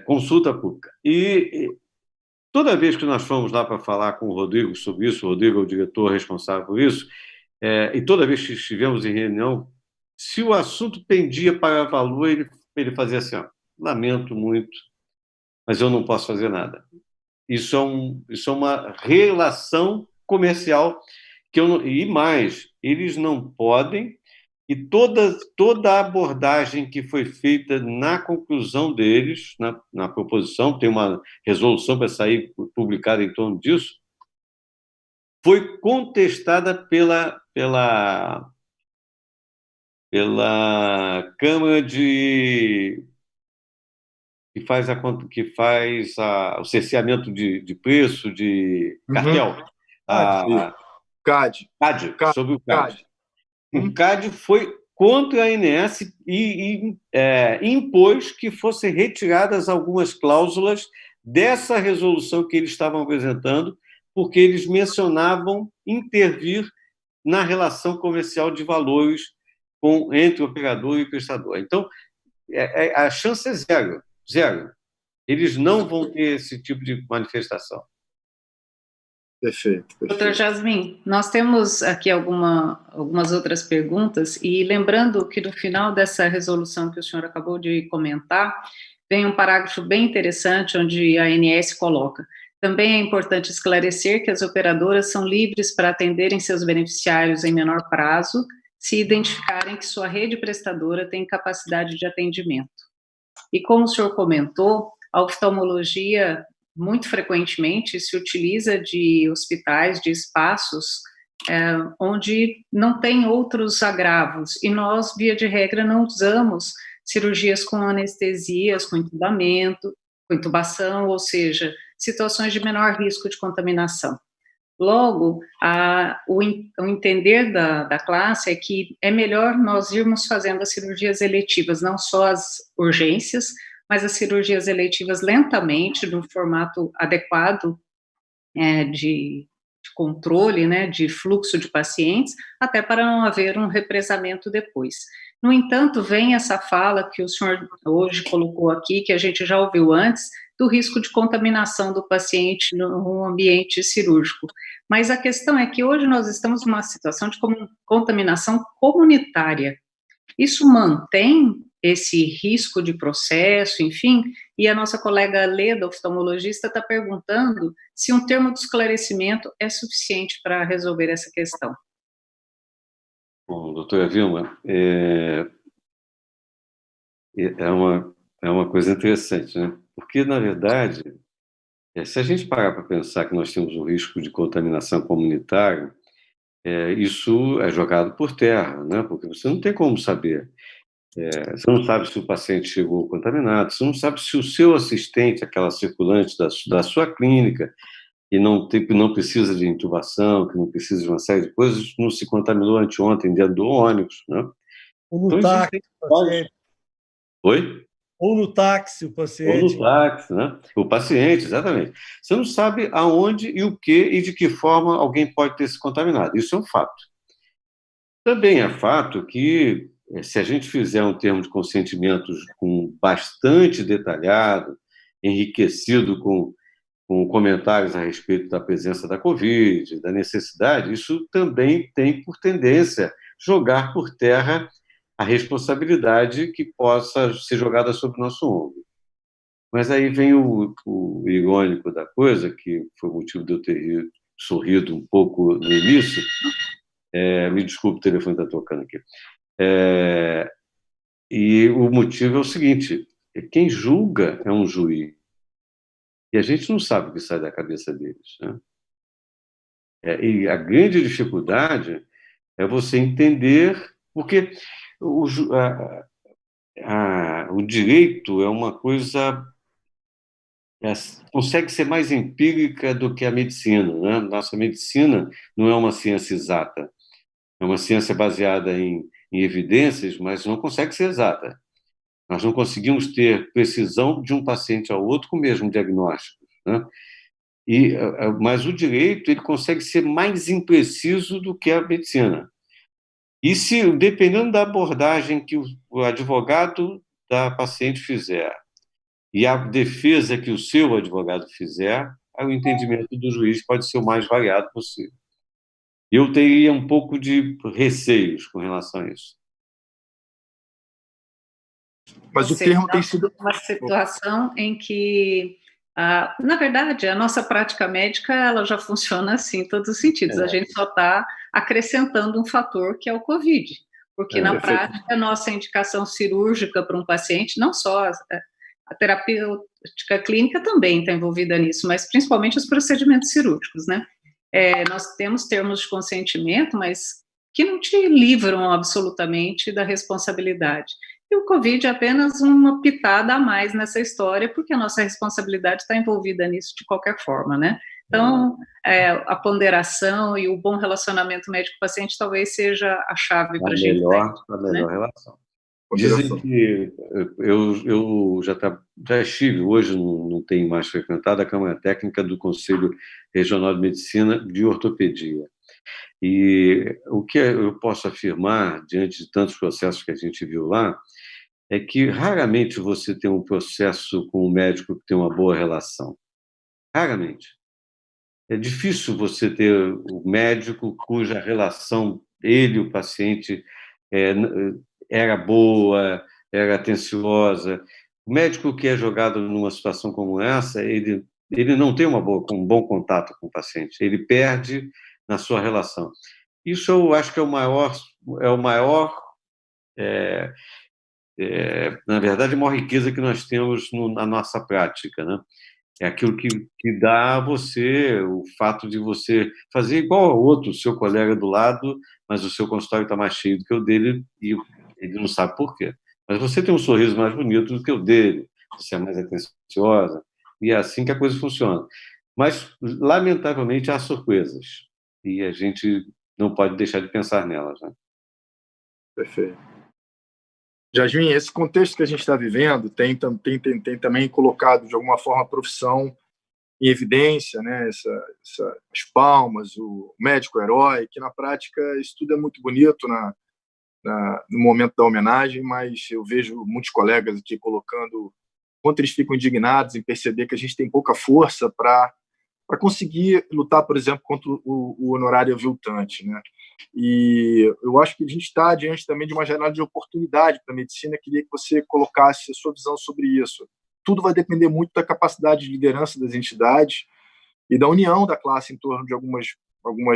Consulta pública. E toda vez que nós fomos lá para falar com o Rodrigo sobre isso, o Rodrigo é o diretor responsável por isso, e toda vez que estivemos em reunião, se o assunto pendia para valor, ele fazia assim: lamento muito, mas eu não posso fazer nada. Isso é uma relação comercial e mais, eles não podem. E toda a abordagem que foi feita na conclusão deles, na proposição, tem uma resolução para sair publicada em torno disso, foi contestada pela Câmara que faz o cerceamento de preço, de cartel. CAD. Sobre o CAD. O CAD foi contra a ANS e impôs que fossem retiradas algumas cláusulas dessa resolução que eles estavam apresentando, porque eles mencionavam intervir na relação comercial de valores entre operador e prestador. Então, a chance é zero, zero. Eles não vão ter esse tipo de manifestação. Perfeito. Doutor Jasmin, nós temos aqui algumas outras perguntas, e lembrando que no final dessa resolução que o senhor acabou de comentar, tem um parágrafo bem interessante onde a ANS coloca: Também é importante esclarecer que as operadoras são livres para atenderem seus beneficiários em menor prazo, se identificarem que sua rede prestadora tem capacidade de atendimento. E como o senhor comentou, a oftalmologia, muito frequentemente, se utiliza de hospitais, de espaços, onde não tem outros agravos, e nós, via de regra, não usamos cirurgias com anestesias, com entubamento, com intubação, ou seja, situações de menor risco de contaminação. Logo, o entender da classe é que é melhor nós irmos fazendo as cirurgias eletivas, não só as urgências, mas as cirurgias eletivas lentamente, no formato adequado de controle, né, de fluxo de pacientes, até para não haver um represamento depois. No entanto, vem essa fala que o senhor hoje colocou aqui, que a gente já ouviu antes, do risco de contaminação do paciente no ambiente cirúrgico. Mas a questão é que hoje nós estamos numa situação de contaminação comunitária. Isso mantém esse risco de processo, enfim, e a nossa colega Leda, oftalmologista, está perguntando se um termo de esclarecimento é suficiente para resolver essa questão. Bom, doutora Vilma, é uma coisa interessante, né? Porque, na verdade, se a gente parar para pensar que nós temos um risco de contaminação comunitária, isso é jogado por terra, né? Porque você não tem como saber. Você não sabe se o paciente chegou contaminado, você não sabe se o seu assistente, aquela circulante da sua clínica, que não precisa de intubação, que não precisa de uma série de coisas, não se contaminou anteontem dentro do ônibus, né? Ou no táxi, o paciente. Oi? Ou no táxi, o paciente. Ou no táxi, né? O paciente, exatamente. Você não sabe aonde e o que e de que forma alguém pode ter se contaminado. Isso é um fato. Também é fato que, se a gente fizer um termo de consentimento bastante detalhado, enriquecido com comentários a respeito da presença da Covid, da necessidade, isso também tem por tendência jogar por terra a responsabilidade que possa ser jogada sobre o nosso ombro. Mas aí vem o irônico da coisa, que foi o motivo de eu ter sorrido um pouco no início. Me desculpe, o telefone está tocando aqui. E o motivo é o seguinte: quem julga é um juiz. E a gente não sabe o que sai da cabeça deles, né? E a grande dificuldade é você entender, porque o direito é uma coisa, consegue ser mais empírica do que a medicina, né? Nossa medicina não é uma ciência exata, é uma ciência baseada em evidências, mas não consegue ser exata. Nós não conseguimos ter precisão de um paciente ao outro com o mesmo diagnóstico, né? Mas o direito ele consegue ser mais impreciso do que a medicina. E dependendo da abordagem que o advogado da paciente fizer e a defesa que o seu advogado fizer, o entendimento do juiz pode ser o mais variado possível. Eu teria um pouco de receios com relação a isso. Mas o termo tem sido uma situação em que, na verdade, a nossa prática médica ela já funciona assim em todos os sentidos. A gente só está acrescentando um fator que é o Covid, porque na prática a nossa indicação cirúrgica para um paciente, não só a terapêutica clínica também está envolvida nisso, mas principalmente os procedimentos cirúrgicos, né? Nós temos termos de consentimento, mas que não te livram absolutamente da responsabilidade. E o Covid é apenas uma pitada a mais nessa história, porque a nossa responsabilidade está envolvida nisso de qualquer forma, né? Então, a ponderação e o bom relacionamento médico-paciente talvez seja a chave para a gente. A melhor relação. Dizem que eu já estive, hoje não tenho mais frequentado a Câmara Técnica do Conselho Regional de Medicina de Ortopedia. E o que eu posso afirmar, diante de tantos processos que a gente viu lá, é que raramente você tem um processo com um médico que tem uma boa relação. Raramente. É difícil você ter o médico cuja relação, ele e o paciente, era boa, era atenciosa. O médico que é jogado numa situação como essa, ele ele não tem um bom contato com o paciente, ele perde na sua relação. Isso eu acho que é o maior na verdade, a maior riqueza que nós temos na nossa prática, né? É aquilo que dá a você o fato de você fazer igual ao outro, o seu colega do lado, mas o seu consultório está mais cheio do que o dele e ele não sabe por quê. Mas você tem um sorriso mais bonito do que o dele, você é mais atenciosa, e é assim que a coisa funciona. Mas, lamentavelmente, há surpresas, e a gente não pode deixar de pensar nelas, né? Perfeito. Jasmin, esse contexto que a gente está vivendo tem também colocado, de alguma forma, a profissão em evidência, né? As palmas, o médico-herói, que na prática isso tudo é muito bonito no momento da homenagem, mas eu vejo muitos colegas aqui colocando quanto eles ficam indignados em perceber que a gente tem pouca força para conseguir lutar, por exemplo, contra o honorário aviltante, né? E eu acho que a gente está diante também de uma janela de oportunidade para a medicina. Queria que você colocasse a sua visão sobre isso. Tudo vai depender muito da capacidade de liderança das entidades e da união da classe em torno de algumas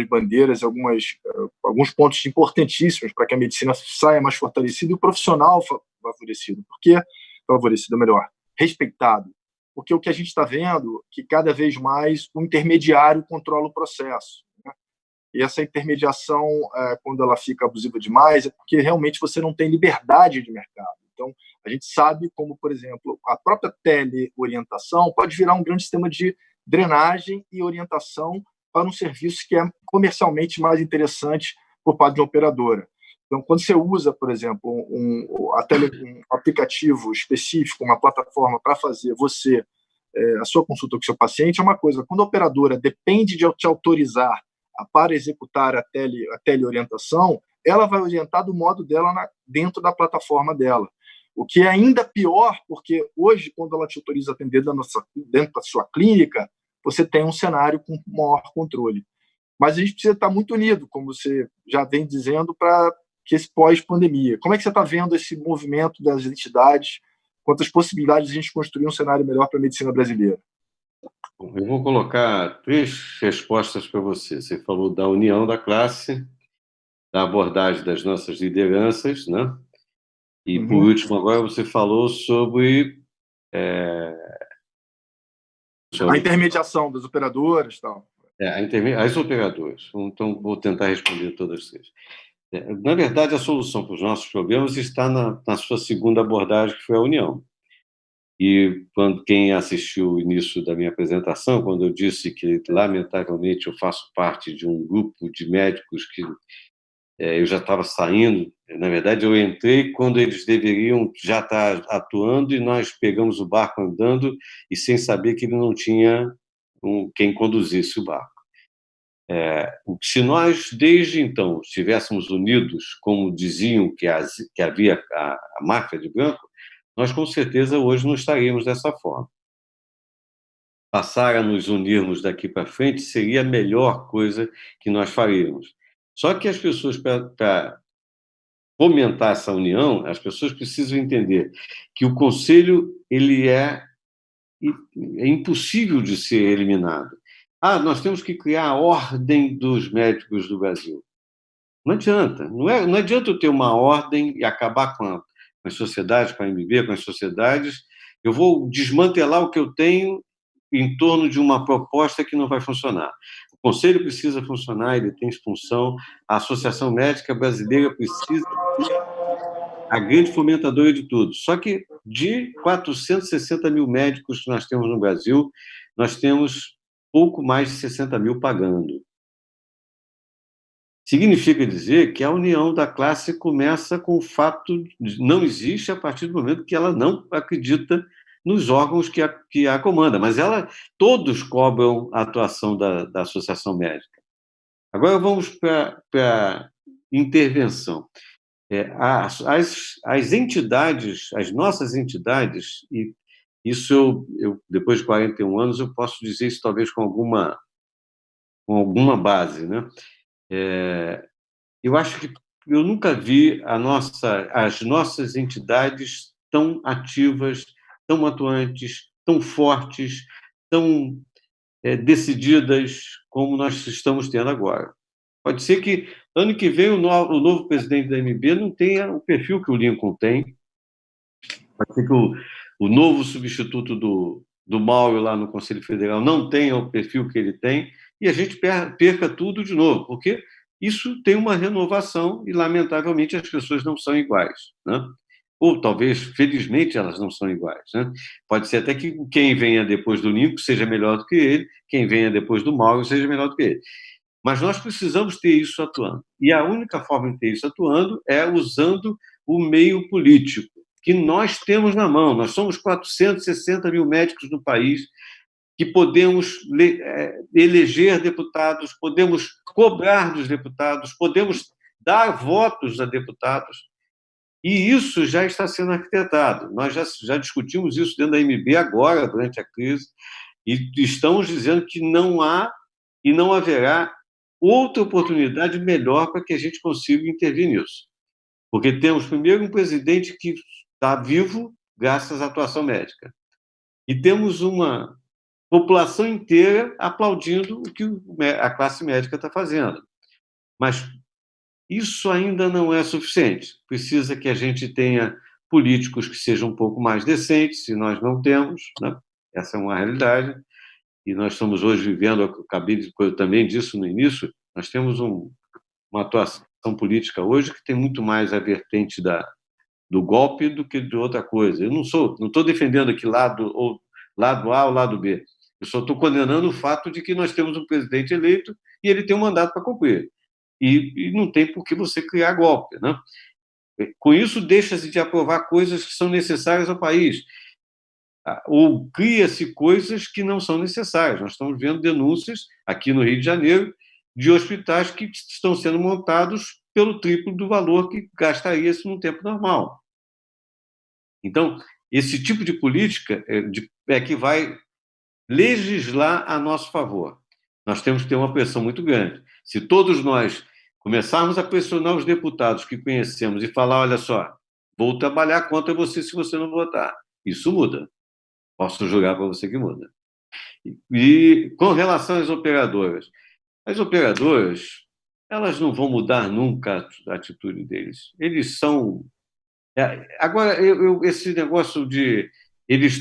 bandeiras, alguns pontos importantíssimos para que a medicina saia mais fortalecida e o profissional favorecido. Por que favorecido? Melhor, respeitado. Porque o que a gente está vendo é que cada vez mais o intermediário controla o processo. E essa intermediação, quando ela fica abusiva demais, é porque realmente você não tem liberdade de mercado. Então, a gente sabe como, por exemplo, a própria teleorientação pode virar um grande sistema de drenagem e orientação para um serviço que é comercialmente mais interessante por parte de uma operadora. Então, quando você usa, por exemplo, um aplicativo específico, uma plataforma para fazer a sua consulta com o seu paciente, é uma coisa. Quando a operadora depende de te autorizar para executar a teleorientação, ela vai orientar do modo dela dentro da plataforma dela. O que é ainda pior, porque hoje, quando ela te autoriza a atender dentro da sua clínica, você tem um cenário com maior controle. Mas a gente precisa estar muito unido, como você já vem dizendo, para que esse pós-pandemia. Como é que você está vendo esse movimento das entidades, quantas possibilidades de a gente construir um cenário melhor para a medicina brasileira? Eu vou colocar 3 respostas para você. Você falou da união da classe, da abordagem das nossas lideranças, né? E, por último, agora você falou sobre a intermediação das operadoras e tal. As operadoras. Então, vou tentar responder todas as 3. Na verdade, a solução para os nossos problemas está na sua segunda abordagem, que foi a união. E quem assistiu o início da minha apresentação, quando eu disse que, lamentavelmente, eu faço parte de um grupo de médicos que eu já estava saindo, na verdade, eu entrei quando eles deveriam já estar atuando e nós pegamos o barco andando e sem saber que ele não tinha quem conduzisse o barco. Se nós, desde então, estivéssemos unidos, como diziam que havia a máfia de branco, nós, com certeza, hoje não estaríamos dessa forma. Passar a nos unirmos daqui para frente seria a melhor coisa que nós faríamos. Só que as pessoas, para fomentar essa união, as pessoas precisam entender que o conselho ele é impossível de ser eliminado. Nós temos que criar a ordem dos médicos do Brasil. Não adianta. Não adianta eu ter uma ordem e acabar com as sociedades, com a MB, com as sociedades. Eu vou desmantelar o que eu tenho em torno de uma proposta que não vai funcionar. O conselho precisa funcionar, ele tem função. A Associação Médica Brasileira precisa ser a grande fomentadora de tudo. Só que de 460 mil médicos que nós temos no Brasil, nós temos pouco mais de 60 mil pagando. Significa dizer que a união da classe começa com o fato de não existe a partir do momento que ela não acredita nos órgãos que a comanda, mas todos cobram a atuação da Associação Médica. Agora vamos para a intervenção. As entidades, as nossas entidades, e isso eu depois de 41 anos, eu posso dizer isso talvez com alguma base, né? Eu acho que eu nunca vi as nossas entidades tão ativas, tão atuantes, tão fortes, tão decididas como nós estamos tendo agora. Pode ser que ano que vem o novo presidente da AMB não tenha o perfil que o Lincoln tem. Pode ser que o novo substituto do Mauro lá no Conselho Federal não tenha o perfil que ele tem e a gente perca tudo de novo, porque isso tem uma renovação e, lamentavelmente, as pessoas não são iguais, né? Ou talvez, felizmente, elas não são iguais, né? Pode ser até que quem venha depois do Lincoln seja melhor do que ele, quem venha depois do Mauro seja melhor do que ele. Mas nós precisamos ter isso atuando. E a única forma de ter isso atuando é usando o meio político, que nós temos na mão. Nós somos 460 mil médicos no país, que podemos eleger deputados, podemos cobrar dos deputados, podemos dar votos a deputados, e isso já está sendo arquitetado. Nós já discutimos isso dentro da AMB agora, durante a crise, e estamos dizendo que não há e não haverá outra oportunidade melhor para que a gente consiga intervir nisso. Porque temos, primeiro, um presidente que está vivo graças à atuação médica, e temos uma população inteira aplaudindo o que a classe médica está fazendo. Mas isso ainda não é suficiente. Precisa que a gente tenha políticos que sejam um pouco mais decentes, e nós não temos, né? Essa é uma realidade, e nós estamos hoje vivendo, eu acabei também disso no início, nós temos uma atuação política hoje que tem muito mais a vertente do golpe do que de outra coisa. Eu não estou defendendo aqui lado A ou lado B. Eu só estou condenando o fato de que nós temos um presidente eleito e ele tem um mandato para cumprir. E não tem por que você criar golpe, né? Com isso, deixa-se de aprovar coisas que são necessárias ao país. Ou cria-se coisas que não são necessárias. Nós estamos vendo denúncias aqui no Rio de Janeiro de hospitais que estão sendo montados pelo triplo do valor que gastaria-se num tempo normal. Então, esse tipo de política é que vai legislar a nosso favor. Nós temos que ter uma pressão muito grande. Se todos nós começarmos a pressionar os deputados que conhecemos e falar, olha só, vou trabalhar contra você se você não votar, isso muda. Posso jurar para você que muda. E com relação às operadoras, elas não vão mudar nunca a atitude deles. Eles são... Agora, esse negócio de... Eles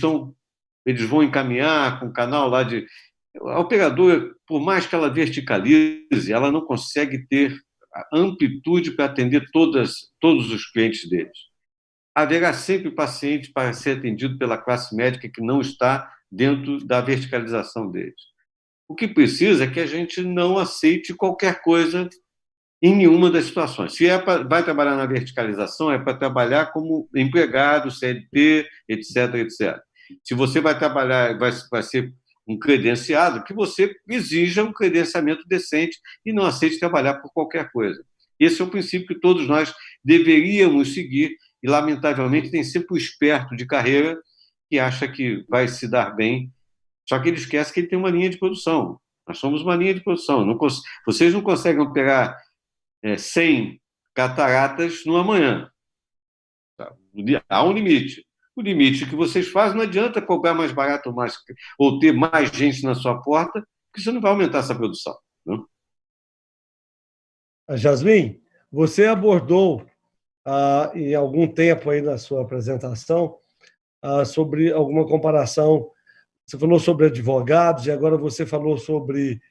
vão encaminhar com o canal lá de... A operadora, por mais que ela verticalize, ela não consegue ter a amplitude para atender todos os clientes deles. Haverá sempre paciente para ser atendido pela classe médica que não está dentro da verticalização deles. O que precisa é que a gente não aceite qualquer coisa em nenhuma das situações. Se vai trabalhar na verticalização, é para trabalhar como empregado, CLT, etc., etc. Se você vai trabalhar, vai ser um credenciado, que você exija um credenciamento decente e não aceite trabalhar por qualquer coisa. Esse é o princípio que todos nós deveríamos seguir, e, lamentavelmente, tem sempre o esperto de carreira que acha que vai se dar bem, só que ele esquece que ele tem uma linha de produção. Nós somos uma linha de produção. Vocês não conseguem operar 100 cataratas numa manhã. Há um limite. O limite que vocês fazem, não adianta cobrar mais barato ou ter mais gente na sua porta, porque você não vai aumentar essa produção. Não? Jasmin, você abordou em algum tempo aí na sua apresentação sobre alguma comparação. Você falou sobre advogados e agora você falou sobre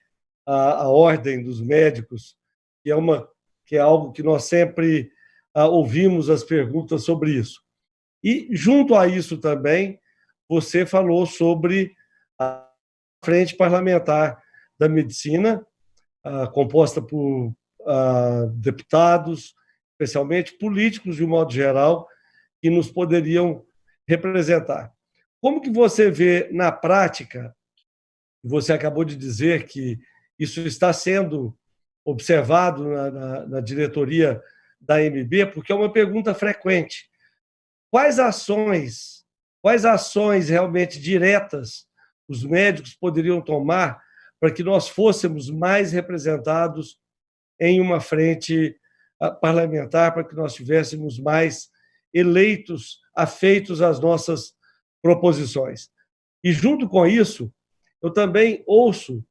a ordem dos médicos, que é algo que nós sempre ouvimos as perguntas sobre isso. E, junto a isso também, você falou sobre a Frente Parlamentar da Medicina, composta por deputados, especialmente políticos, de um modo geral, que nos poderiam representar. Como que você vê na prática, você acabou de dizer que isso está sendo observado na diretoria da AMB, porque é uma pergunta frequente. Quais ações realmente diretas os médicos poderiam tomar para que nós fôssemos mais representados em uma frente parlamentar, para que nós tivéssemos mais eleitos afeitos às nossas proposições? E, junto com isso, eu também ouço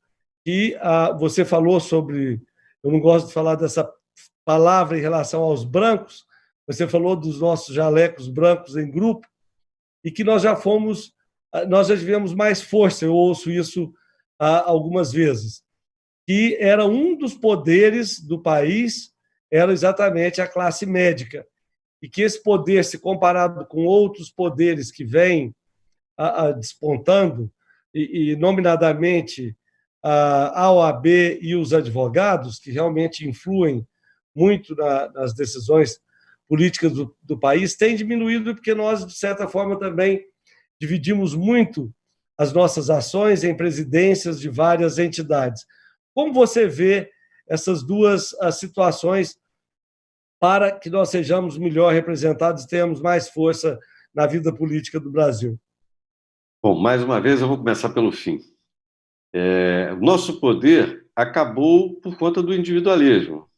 que você falou sobre, eu não gosto de falar dessa palavra em relação aos brancos, você falou dos nossos jalecos brancos em grupo, e que nós já tivemos mais força, eu ouço isso algumas vezes, que era um dos poderes do país, era exatamente a classe médica, e que esse poder, se comparado com outros poderes que vêm despontando, e nominadamente a OAB e os advogados, que realmente influem muito nas decisões políticas do país, tem diminuído porque nós, de certa forma, também dividimos muito as nossas ações em presidências de várias entidades. Como você vê essas duas situações para que nós sejamos melhor representados e tenhamos mais força na vida política do Brasil? Bom, mais uma vez eu vou começar pelo fim. O nosso poder acabou por conta do individualismo.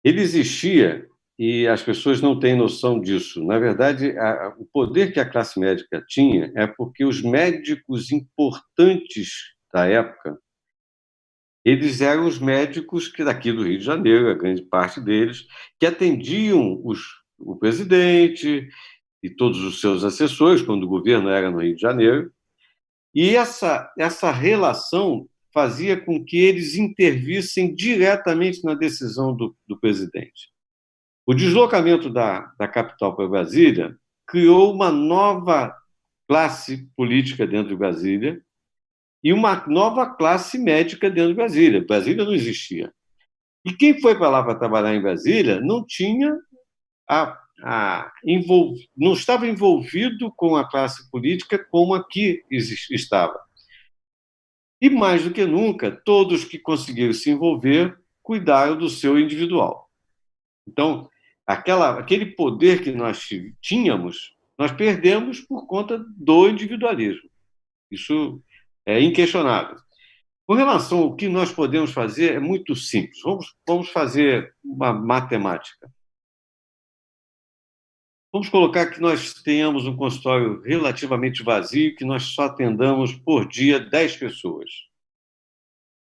Ele existia e as pessoas não têm noção disso. Na verdade, o poder que a classe médica tinha é porque os médicos importantes da época, eles eram os médicos que daqui do Rio de Janeiro, a grande parte deles, que atendiam o presidente e todos os seus assessores, quando o governo era no Rio de Janeiro. E essa relação fazia com que eles intervissem diretamente na decisão do presidente. O deslocamento da capital para Brasília criou uma nova classe política dentro de Brasília e uma nova classe médica dentro de Brasília. Brasília não existia. E quem foi para lá para trabalhar em Brasília não tinha não estava envolvido com a classe política como aqui estava. E, mais do que nunca, todos que conseguiram se envolver cuidaram do seu individual. Então, aquele poder que nós tínhamos, nós perdemos por conta do individualismo. Isso é inquestionável. Com relação ao que nós podemos fazer, é muito simples. Vamos fazer uma matemática. Vamos colocar que nós tenhamos um consultório relativamente vazio, que nós só atendamos por dia 10 pessoas.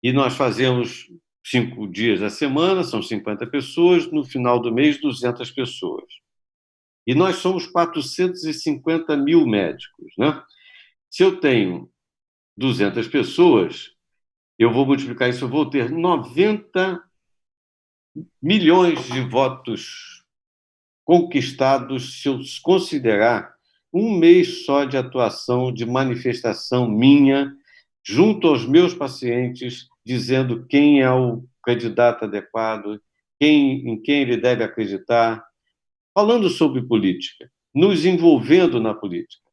E nós fazemos 5 dias da semana, são 50 pessoas, no final do mês, 200 pessoas. E nós somos 450 mil médicos, né? Se eu tenho 200 pessoas, eu vou multiplicar isso, eu vou ter 90 milhões de votos conquistados se eu considerar um mês só de atuação, de manifestação minha, junto aos meus pacientes, dizendo quem é o candidato adequado, em quem ele deve acreditar, falando sobre política, nos envolvendo na política.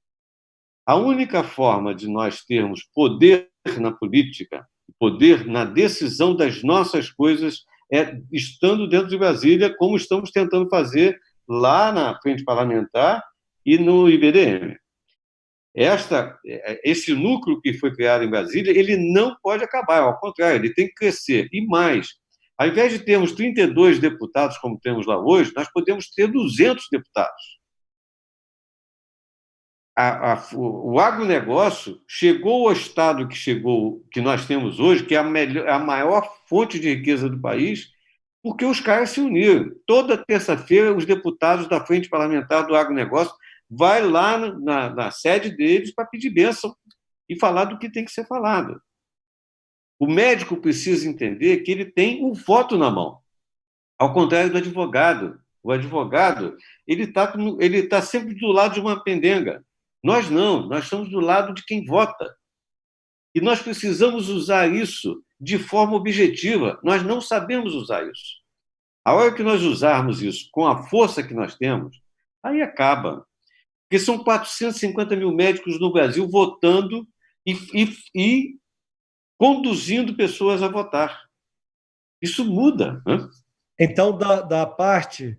A única forma de nós termos poder na política, poder na decisão das nossas coisas, é estando dentro de Brasília, como estamos tentando fazer lá na Frente Parlamentar e no IBDM. Esse núcleo que foi criado em Brasília, ele não pode acabar, ao contrário, ele tem que crescer. E mais, ao invés de termos 32 deputados, como temos lá hoje, nós podemos ter 200 deputados. O agronegócio chegou ao estado que nós temos hoje, que é a maior fonte de riqueza do país, porque os caras se uniram. Toda terça-feira, os deputados da Frente Parlamentar do Agronegócio vai lá na sede deles para pedir bênção e falar do que tem que ser falado. O médico precisa entender que ele tem um voto na mão, ao contrário do advogado. O advogado ele tá sempre do lado de uma pendenga. Nós não, nós estamos do lado de quem vota. E nós precisamos usar isso de forma objetiva. Nós não sabemos usar isso. A hora que nós usarmos isso com a força que nós temos, aí acaba. Porque são 450 mil médicos no Brasil votando e conduzindo pessoas a votar. Isso muda, né? Então, da parte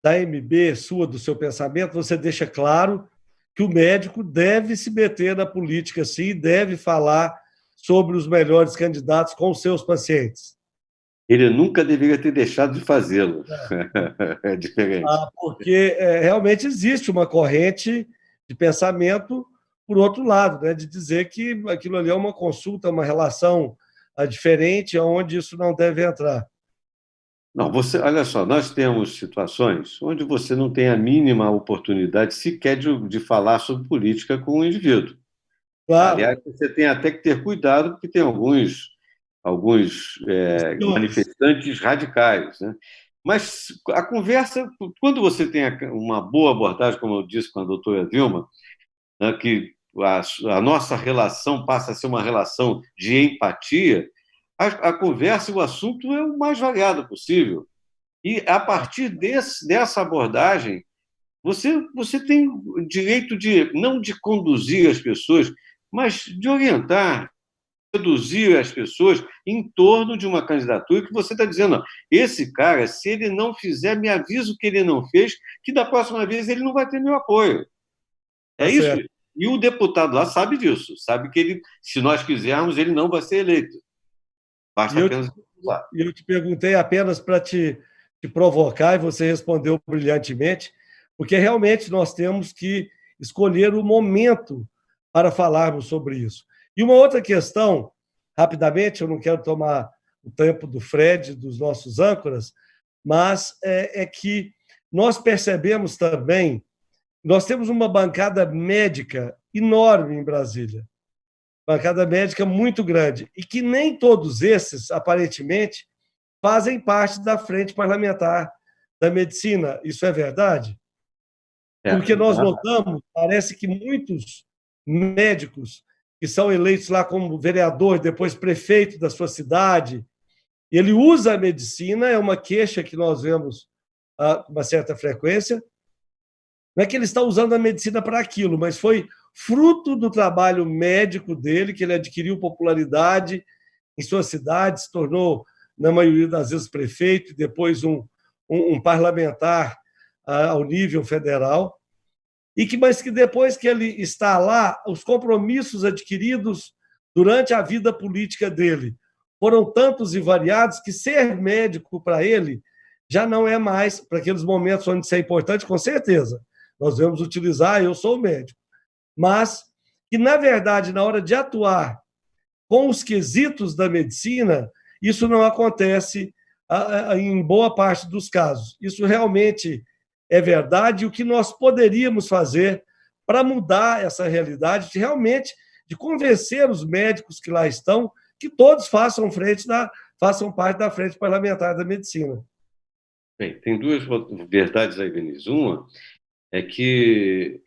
da MB sua, do seu pensamento, você deixa claro que o médico deve se meter na política, sim, deve falar sobre os melhores candidatos com os seus pacientes. Ele nunca deveria ter deixado de fazê-lo. É diferente. Porque realmente existe uma corrente de pensamento por outro lado, né, de dizer que aquilo ali é uma consulta, uma relação diferente, onde isso não deve entrar. Não, você, olha só, nós temos situações onde você não tem a mínima oportunidade sequer de falar sobre política com o indivíduo. Claro. Aliás, você tem até que ter cuidado, porque tem alguns manifestantes radicais, né? Mas a conversa, quando você tem uma boa abordagem, como eu disse com a doutora Vilma, né, que a nossa relação passa a ser uma relação de empatia, a conversa e o assunto é o mais variado possível. E, a partir dessa abordagem, você tem o direito de, não de conduzir as pessoas, mas de orientar, seduzir as pessoas em torno de uma candidatura que você está dizendo, ó, esse cara, se ele não fizer, me avisa o que ele não fez, que da próxima vez ele não vai ter meu apoio. É isso. Certo. E o deputado lá sabe disso, sabe que ele, se nós quisermos, ele não vai ser eleito. Basta apenas... Eu te perguntei apenas para te provocar e você respondeu brilhantemente, porque realmente nós temos que escolher o momento para falarmos sobre isso. E uma outra questão, rapidamente, eu não quero tomar o tempo do Fred, dos nossos âncoras, mas é que nós percebemos também, nós temos uma bancada médica enorme em Brasília, bancada médica muito grande, e que nem todos esses, aparentemente, fazem parte da frente parlamentar da medicina. Isso é verdade? Porque nós notamos, parece que muitos médicos que são eleitos lá como vereador, depois prefeito da sua cidade, ele usa a medicina, é uma queixa que nós vemos com uma certa frequência. Não é que ele está usando a medicina para aquilo, mas foi fruto do trabalho médico dele, que ele adquiriu popularidade em sua cidade, se tornou, na maioria das vezes, prefeito, e depois um parlamentar ao nível federal, mas que depois que ele está lá, os compromissos adquiridos durante a vida política dele foram tantos e variados que ser médico para ele já não é mais, para aqueles momentos onde isso é importante, com certeza. Nós devemos utilizar, eu sou médico, mas que, na verdade, na hora de atuar com os quesitos da medicina, isso não acontece em boa parte dos casos. Isso realmente é verdade, e o que nós poderíamos fazer para mudar essa realidade, de realmente de convencer os médicos que lá estão que todos façam parte da frente parlamentar da medicina. Bem, tem duas verdades aí, Vinícius. Uma é que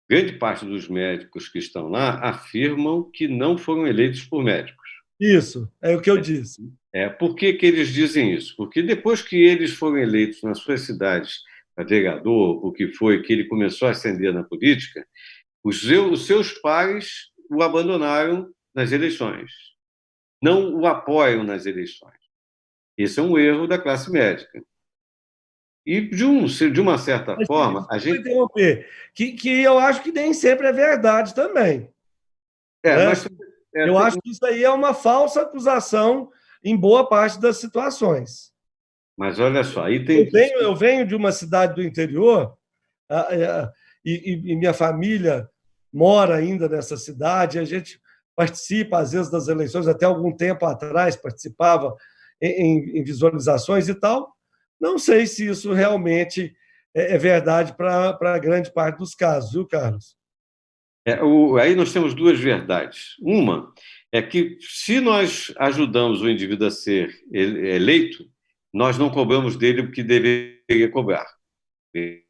grande parte dos médicos que estão lá afirmam que não foram eleitos por médicos. Isso, é o que eu disse. Por que eles dizem isso? Porque depois que eles foram eleitos nas suas cidades a vereador, o que foi que ele começou a ascender na política, os seus pares o abandonaram nas eleições, não o apoiam nas eleições. Esse é um erro da classe médica. E, de uma certa forma, a gente... interromper, que eu acho que nem sempre é verdade também. Mas, eu acho que isso aí é uma falsa acusação em boa parte das situações. Mas olha só, aí tem... Eu venho de uma cidade do interior e minha família mora ainda nessa cidade, a gente participa, às vezes, das eleições, até algum tempo atrás participava em visualizações e tal. Não sei se isso realmente é verdade para grande parte dos casos, viu, Carlos? Aí nós temos duas verdades. Uma é que, se nós ajudamos o indivíduo a ser eleito, nós não cobramos dele o que deveria cobrar.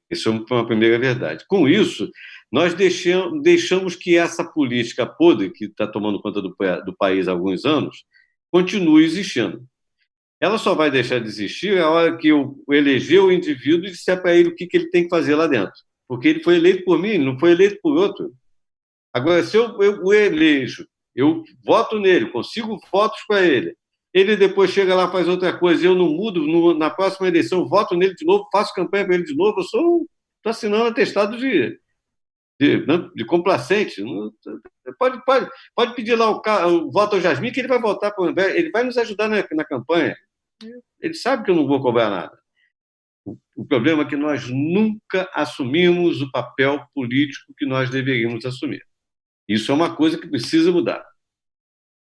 Isso é uma primeira verdade. Com isso, nós deixamos que essa política podre, que está tomando conta do país há alguns anos, continue existindo. Ela só vai deixar de existir a hora que eu eleger o indivíduo e disser para ele o que ele tem que fazer lá dentro. Porque ele foi eleito por mim, não foi eleito por outro. Agora, se eu o elejo, eu voto nele, consigo votos para ele depois chega lá, faz outra coisa, eu não mudo, na próxima eleição eu voto nele de novo, faço campanha para ele de novo, eu estou assinando atestado de complacente. Pode pedir lá o voto ao Jasmin, que ele vai votar, ele vai nos ajudar na campanha. Ele sabe que eu não vou cobrar nada. O problema é que nós nunca assumimos o papel político que nós deveríamos assumir. Isso é uma coisa que precisa mudar.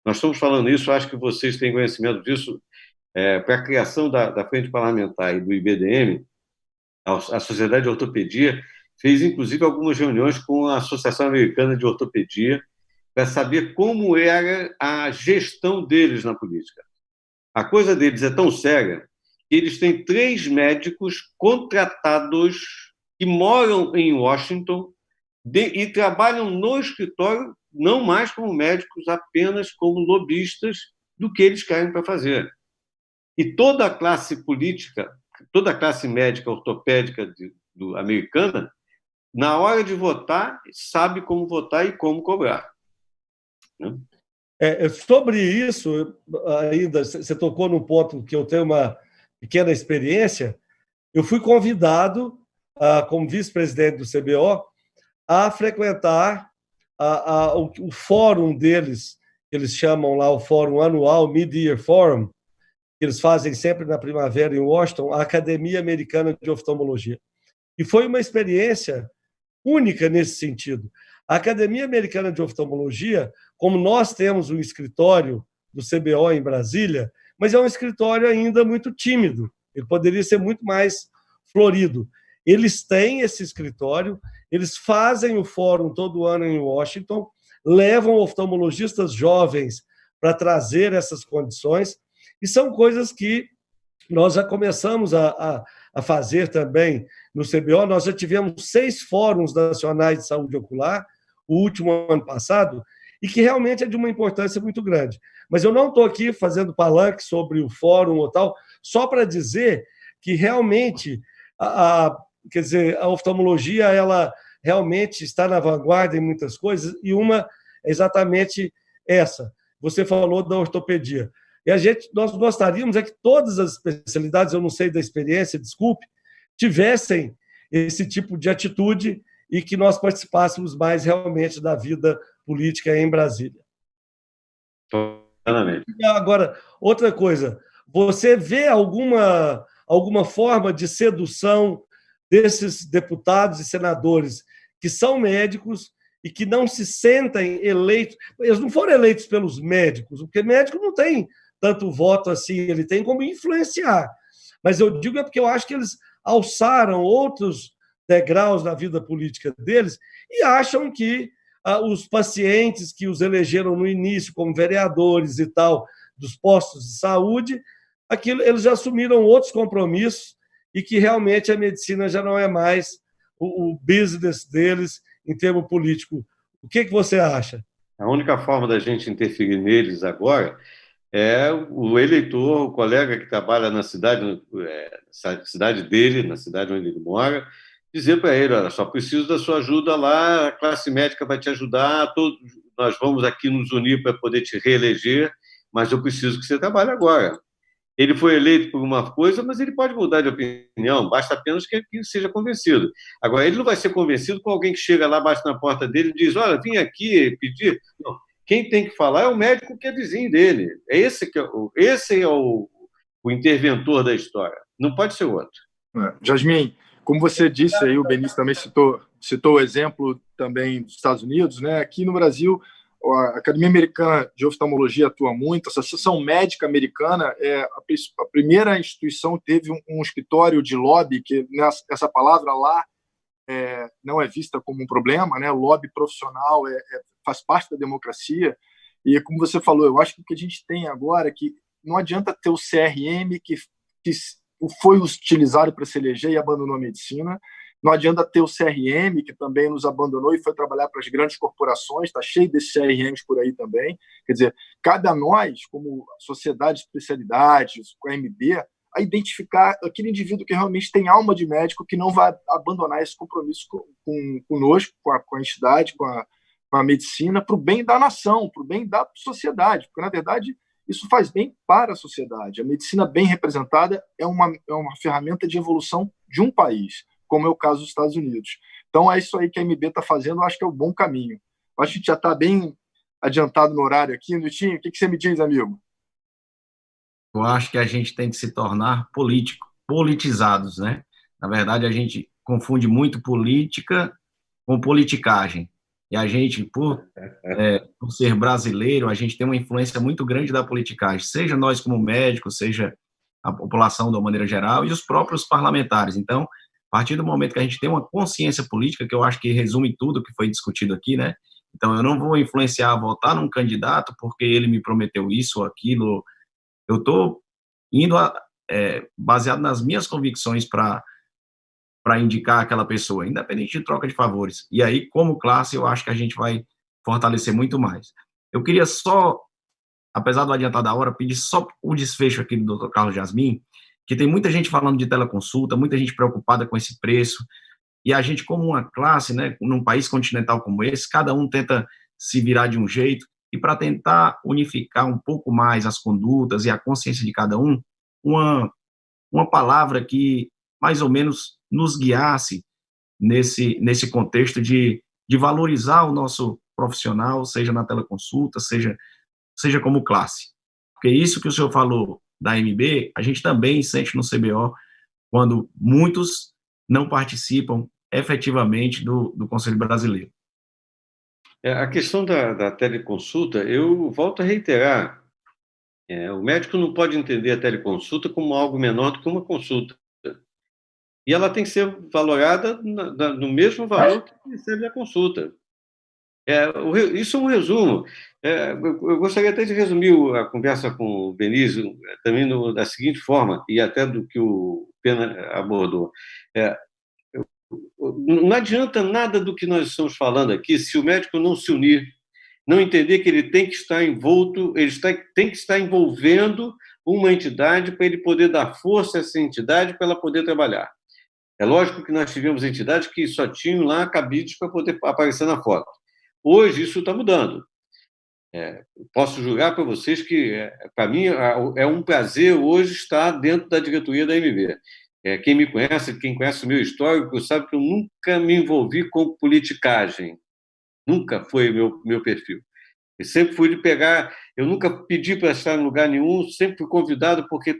Nós estamos falando isso, acho que vocês têm conhecimento disso, para a criação da Frente Parlamentar e do IBDM, a Sociedade de Ortopedia fez, inclusive, algumas reuniões com a Associação Americana de Ortopedia para saber como era a gestão deles na política. A coisa deles é tão séria que eles têm 3 médicos contratados que moram em Washington e trabalham no escritório, não mais como médicos, apenas como lobistas do que eles querem para fazer. E toda a classe política, toda a classe médica ortopédica americana, na hora de votar, sabe como votar e como cobrar. Né? Sobre isso, ainda, você tocou num ponto que eu tenho uma pequena experiência. Eu fui convidado, como vice-presidente do CBO, a frequentar o fórum deles, que eles chamam lá o fórum anual, Mid-Year Forum, que eles fazem sempre na primavera em Washington, a Academia Americana de Oftalmologia. E foi uma experiência única nesse sentido. A Academia Americana de Oftalmologia, como nós temos um escritório do CBO em Brasília, mas é um escritório ainda muito tímido, ele poderia ser muito mais florido. Eles têm esse escritório, eles fazem o fórum todo ano em Washington, levam oftalmologistas jovens para trazer essas condições, e são coisas que nós já começamos a fazer também no CBO. Nós já tivemos 6 fóruns nacionais de saúde ocular, o último ano passado, e que realmente é de uma importância muito grande. Mas eu não estou aqui fazendo palanque sobre o fórum ou tal, só para dizer que realmente quer dizer, a oftalmologia ela realmente está na vanguarda em muitas coisas, e uma é exatamente essa. Você falou da ortopedia. E nós gostaríamos que todas as especialidades, eu não sei da experiência, desculpe, tivessem esse tipo de atitude e que nós participássemos mais realmente da vida política em Brasília. Agora, outra coisa, você vê alguma forma de sedução desses deputados e senadores que são médicos e que não se sentem eleitos? Eles não foram eleitos pelos médicos, porque médico não tem tanto voto assim, ele tem como influenciar. Mas eu digo porque eu acho que eles alçaram outros degraus na vida política deles e acham que os pacientes que os elegeram no início como vereadores e tal, dos postos de saúde, eles já assumiram outros compromissos e que realmente a medicina já não é mais o business deles em termo político. O que você acha? A única forma da gente interferir neles agora é o eleitor, o colega que trabalha na cidade dele, na cidade onde ele mora, dizer para ele, olha, só preciso da sua ajuda lá, a classe médica vai te ajudar, nós vamos aqui nos unir para poder te reeleger, mas eu preciso que você trabalhe agora. Ele foi eleito por uma coisa, mas ele pode mudar de opinião, basta apenas que ele seja convencido. Agora, ele não vai ser convencido com alguém que chega lá, bate na porta dele e diz, olha, vim aqui pedir... Não. Quem tem que falar é o médico que é vizinho dele. Esse é o interventor da história. Não pode ser outro. Jasmin, como você disse aí, o Benício também citou o exemplo também dos Estados Unidos, né? Aqui no Brasil, a Academia Americana de Oftalmologia atua muito. A Associação Médica Americana é a primeira instituição que teve um escritório de lobby, que essa palavra lá não é vista como um problema, né? O lobby profissional faz parte da democracia. E, como você falou, eu acho que o que a gente tem agora é que não adianta ter o CRM que foi utilizado para se eleger e abandonou a medicina, não adianta ter o CRM que também nos abandonou e foi trabalhar para as grandes corporações, está cheio desses CRMs por aí também. Quer dizer, cabe a nós, como sociedade de especialidades, com a MB, a identificar aquele indivíduo que realmente tem alma de médico, que não vai abandonar esse compromisso conosco, com a entidade, com a medicina, para o bem da nação, para o bem da sociedade, porque, na verdade, isso faz bem para a sociedade. A medicina bem representada é uma ferramenta de evolução de um país, como é o caso dos Estados Unidos. Então, é isso aí que a MB está fazendo, eu acho que é o bom caminho. Eu acho que a gente já está bem adiantado no horário aqui. Nutinho, o que você me diz, amigo? Eu acho que a gente tem que se tornar politizados, né? Na verdade, a gente confunde muito política com politicagem. E a gente, por ser brasileiro, a gente tem uma influência muito grande da politicagem, seja nós como médicos, seja a população de uma maneira geral e os próprios parlamentares. Então, a partir do momento que a gente tem uma consciência política, que eu acho que resume tudo que foi discutido aqui, né? Então, eu não vou influenciar a votar num candidato porque ele me prometeu isso ou aquilo. Eu estou indo baseado nas minhas convicções para indicar aquela pessoa, independente de troca de favores. E aí, como classe, eu acho que a gente vai fortalecer muito mais. Eu queria só, apesar do adiantar da hora, pedir só o desfecho aqui do Dr. Carlos Jasmin, que tem muita gente falando de teleconsulta, muita gente preocupada com esse preço, e a gente, como uma classe, né, num país continental como esse, cada um tenta se virar de um jeito, e para tentar unificar um pouco mais as condutas e a consciência de cada um, uma palavra que mais ou menos nos guiasse nesse contexto de valorizar o nosso profissional, seja na teleconsulta, seja como classe. Porque isso que o senhor falou da MB, a gente também sente no CBO quando muitos não participam efetivamente do Conselho Brasileiro. A questão da teleconsulta, eu volto a reiterar, o médico não pode entender a teleconsulta como algo menor do que uma consulta. E ela tem que ser valorada no mesmo valor que recebe a consulta. Isso é um resumo. Eu gostaria até de resumir a conversa com o Benício também da seguinte forma, e até do que o Pena abordou. Não adianta nada do que nós estamos falando aqui se o médico não se unir, não entender que ele tem que estar envolto, tem que estar envolvendo uma entidade para ele poder dar força a essa entidade para ela poder trabalhar. É lógico que nós tivemos entidades que só tinham lá cabides para poder aparecer na foto. Hoje isso está mudando. Posso jurar para vocês que, para mim, é um prazer hoje estar dentro da diretoria da MB. Quem conhece o meu histórico, sabe que eu nunca me envolvi com politicagem. Nunca foi meu perfil. Eu sempre fui de pegar... Eu nunca pedi para estar em lugar nenhum, sempre fui convidado porque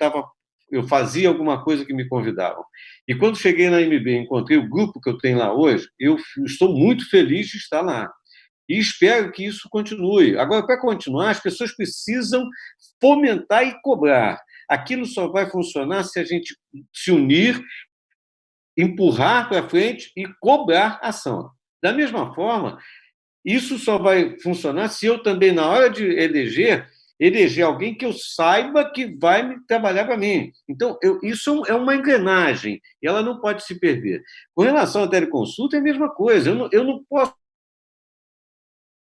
eu fazia alguma coisa que me convidavam. E quando cheguei na MB, encontrei o grupo que eu tenho lá hoje, eu estou muito feliz de estar lá. E espero que isso continue. Agora, para continuar, as pessoas precisam fomentar e cobrar. Aquilo só vai funcionar se a gente se unir, empurrar para frente e cobrar ação. Da mesma forma, isso só vai funcionar se eu também, na hora de eleger alguém que eu saiba que vai trabalhar para mim. Então, isso é uma engrenagem, e ela não pode se perder. Com relação à teleconsulta, é a mesma coisa. Eu não posso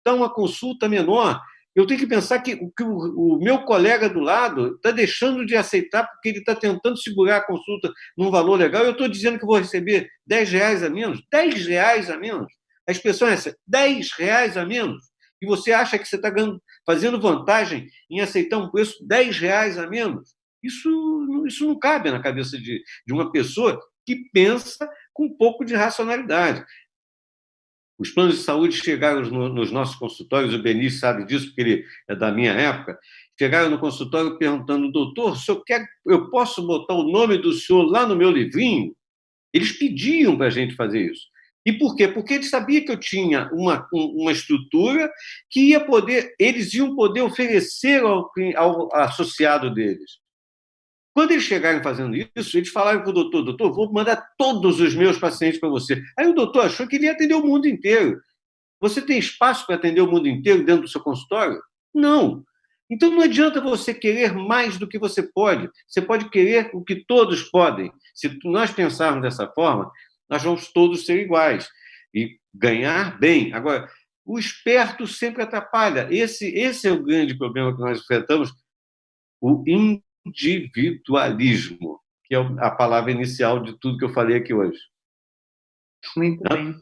dar uma consulta menor. Eu tenho que pensar que o meu colega do lado está deixando de aceitar porque ele está tentando segurar a consulta num valor legal. Eu estou dizendo que vou receber R$10 a menos. R$10 a menos. A expressão é essa, R$10 a menos. E você acha que você está fazendo vantagem em aceitar um preço R$10 a menos? Isso não cabe na cabeça de uma pessoa que pensa com um pouco de racionalidade. Os planos de saúde chegaram nos nossos consultórios, o Benício sabe disso, porque ele é da minha época, chegaram no consultório perguntando, doutor, eu posso botar o nome do senhor lá no meu livrinho? Eles pediam para a gente fazer isso. E por quê? Porque eles sabiam que eu tinha uma estrutura que eles iam poder oferecer ao associado deles. Quando eles chegaram fazendo isso, eles falaram para o doutor, vou mandar todos os meus pacientes para você. Aí o doutor achou que ele ia atender o mundo inteiro. Você tem espaço para atender o mundo inteiro dentro do seu consultório? Não. Então não adianta você querer mais do que você pode. Você pode querer o que todos podem. Se nós pensarmos dessa forma, nós vamos todos ser iguais e ganhar bem. Agora, o esperto sempre atrapalha. Esse é o grande problema que nós enfrentamos, o individualismo, que é a palavra inicial de tudo que eu falei aqui hoje. Muito bem.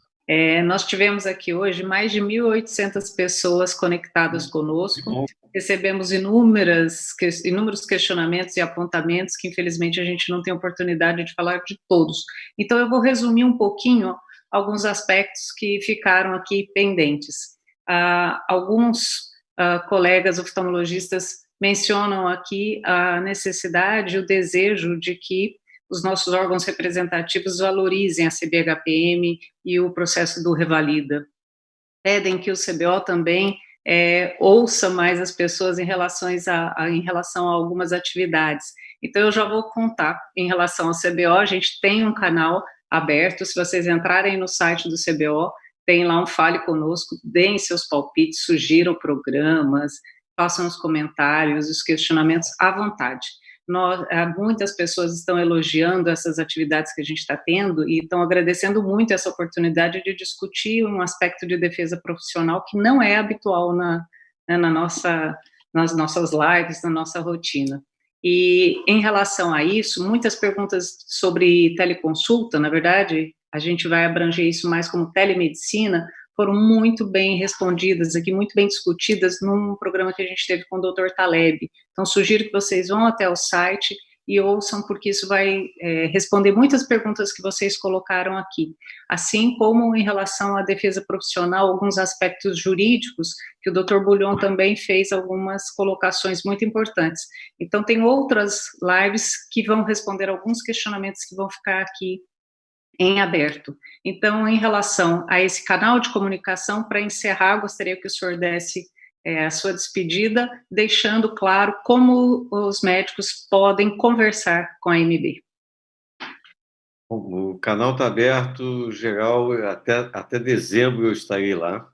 Nós tivemos aqui hoje mais de 1.800 pessoas conectadas conosco. Recebemos inúmeros questionamentos e apontamentos que, infelizmente, a gente não tem oportunidade de falar de todos. Então, eu vou resumir um pouquinho alguns aspectos que ficaram aqui pendentes. Alguns colegas oftalmologistas mencionam aqui a necessidade, o desejo de que os nossos órgãos representativos valorizem a CBHPM e o processo do Revalida. pedem que o CBO também ouça mais as pessoas em relação a algumas atividades. Então, eu já vou contar em relação ao CBO, a gente tem um canal aberto, se vocês entrarem no site do CBO, tem lá um Fale Conosco, deem seus palpites, sugiram programas, façam os comentários, os questionamentos à vontade. Muitas pessoas estão elogiando essas atividades que a gente está tendo e estão agradecendo muito essa oportunidade de discutir um aspecto de defesa profissional que não é habitual nas nossas lives, na nossa rotina. E, em relação a isso, muitas perguntas sobre teleconsulta, na verdade, a gente vai abranger isso mais como telemedicina, foram muito bem respondidas aqui, muito bem discutidas num programa que a gente teve com o Dr. Taleb. Então, sugiro que vocês vão até o site e ouçam, porque isso vai responder muitas perguntas que vocês colocaram aqui. Assim como em relação à defesa profissional, alguns aspectos jurídicos, que o Dr. Bullion também fez algumas colocações muito importantes. Então, tem outras lives que vão responder alguns questionamentos que vão ficar aqui em aberto. Então, em relação a esse canal de comunicação, para encerrar, gostaria que o senhor desse a sua despedida, deixando claro como os médicos podem conversar com a AMB. O canal está aberto, geral, até dezembro eu estarei lá.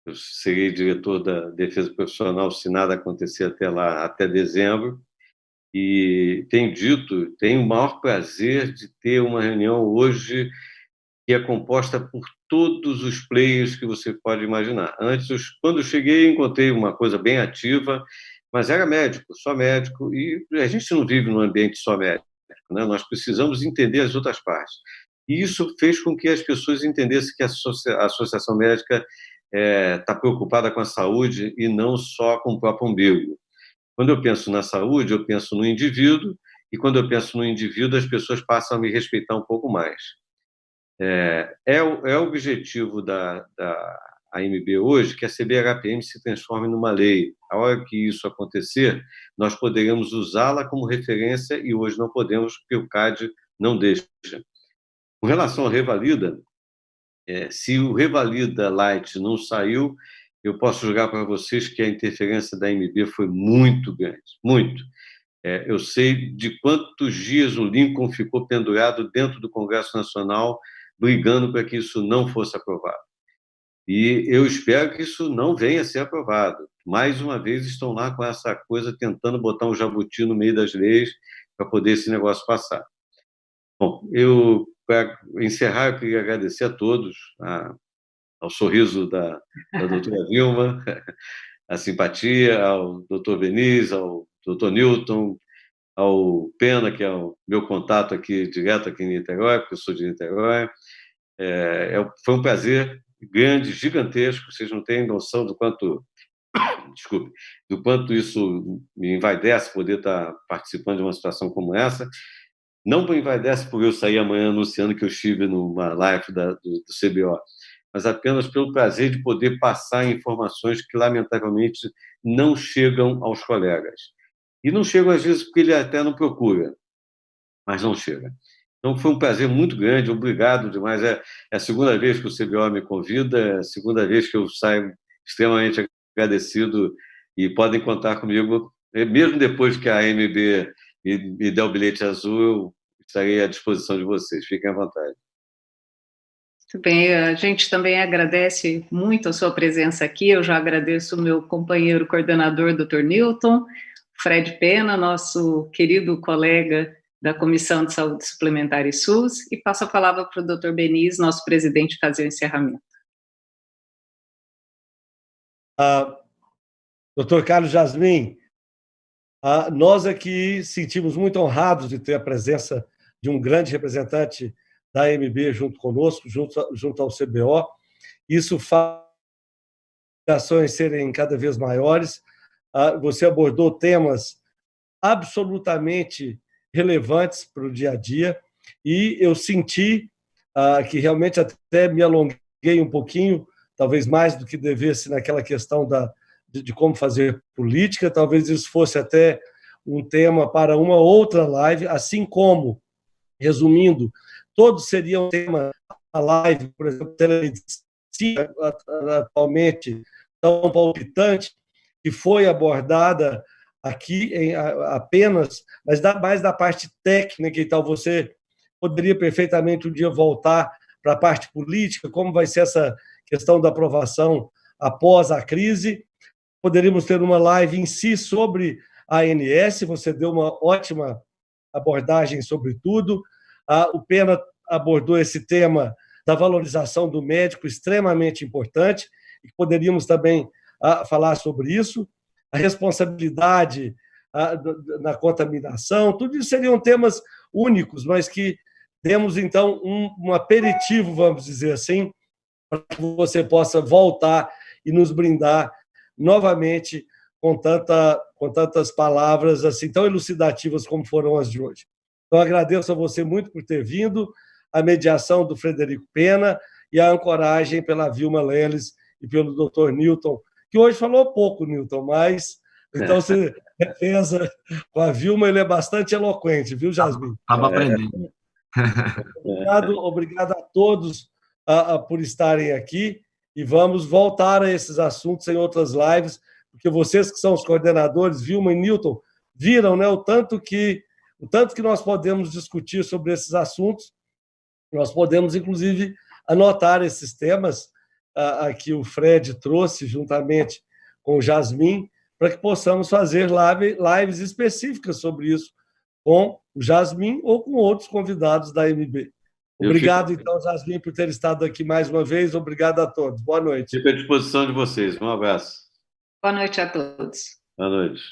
Eu serei diretor da defesa profissional, se nada acontecer até lá, até dezembro. E tenho o maior prazer de ter uma reunião hoje que é composta por todos os players que você pode imaginar. Antes, quando eu cheguei, encontrei uma coisa bem ativa, mas era médico, só médico, e a gente não vive num ambiente só médico, né? Nós precisamos entender as outras partes. E isso fez com que as pessoas entendessem que a Associação Médica está preocupada com a saúde e não só com o próprio umbigo. Quando eu penso na saúde, eu penso no indivíduo, e quando eu penso no indivíduo, as pessoas passam a me respeitar um pouco mais. O objetivo da AMB hoje que a CBHPM se transforme numa lei. A hora que isso acontecer, nós poderemos usá-la como referência e hoje não podemos, porque o CAD não deixa. Com relação ao Revalida, se o Revalida Light não saiu, eu posso jogar para vocês que a interferência da AMB foi muito grande, muito. Eu sei de quantos dias o Lincoln ficou pendurado dentro do Congresso Nacional, brigando para que isso não fosse aprovado. E eu espero que isso não venha a ser aprovado. Mais uma vez, estão lá com essa coisa, tentando botar um jabuti no meio das leis para poder esse negócio passar. Bom, para encerrar, eu queria agradecer a todos, ao sorriso da doutora Vilma, a simpatia, ao doutor Beniz, ao doutor Newton, ao Pena, que é o meu contato aqui, direto aqui em Niterói, porque eu sou de Niterói. Foi um prazer grande, gigantesco, vocês não têm noção do quanto, do quanto isso me envaidece poder estar participando de uma situação como essa. Não me envaidece por eu sair amanhã anunciando que eu estive numa live do CBO, mas apenas pelo prazer de poder passar informações que, lamentavelmente, não chegam aos colegas. E não chegam, às vezes, porque ele até não procura, mas não chega. Então, foi um prazer muito grande, obrigado demais. É a segunda vez que o CBO me convida, é a segunda vez que eu saio extremamente agradecido e podem contar comigo, mesmo depois que a AMB me der o bilhete azul, eu estarei à disposição de vocês. Fiquem à vontade. Muito bem, a gente também agradece muito a sua presença aqui. Eu já agradeço o meu companheiro coordenador, Dr. Newton, Fred Pena, nosso querido colega da Comissão de Saúde Suplementar e SUS, e passo a palavra para o Dr. Beniz, nosso presidente, fazer o encerramento. Dr. Carlos Jasmin, nós aqui sentimos muito honrados de ter a presença de um grande representante da AMB junto conosco, junto ao CBO. Isso faz as ações serem cada vez maiores. Você abordou temas absolutamente relevantes para o dia a dia e eu senti que realmente até me alonguei um pouquinho, talvez mais do que devesse naquela questão de como fazer política. Talvez isso fosse até um tema para uma outra live, assim como, resumindo, todos seriam tema da live, por exemplo, telemedicina, sim, atualmente tão palpitante, que foi abordada aqui apenas, mas mais da parte técnica e tal. Você poderia perfeitamente um dia voltar para a parte política, como vai ser essa questão da aprovação após a crise. Poderíamos ter uma live em si sobre a ANS, você deu uma ótima abordagem sobre tudo. O Pena abordou esse tema da valorização do médico, extremamente importante, e poderíamos também falar sobre isso. A responsabilidade na contaminação, tudo isso seriam temas únicos, mas que demos, então, um aperitivo, vamos dizer assim, para que você possa voltar e nos brindar novamente com tantas palavras assim tão elucidativas como foram as de hoje. Então, agradeço a você muito por ter vindo, a mediação do Frederico Pena e a ancoragem pela Vilma Leles e pelo Dr. Newton, que hoje falou pouco, Newton, mas então se defesa com a Vilma, ele é bastante eloquente, viu, Jasmin? Estava aprendendo. Obrigado a todos por estarem aqui, e vamos voltar a esses assuntos em outras lives, porque vocês que são os coordenadores, Vilma e Newton, viram, né, o tanto que nós podemos discutir sobre esses assuntos. Nós podemos, inclusive, anotar esses temas que o Fred trouxe juntamente com o Jasmin, para que possamos fazer lives específicas sobre isso com o Jasmin ou com outros convidados da MB. Obrigado, então, Jasmin, por ter estado aqui mais uma vez. Obrigado a todos. Boa noite. Fico à disposição de vocês. Um abraço. Boa noite a todos. Boa noite.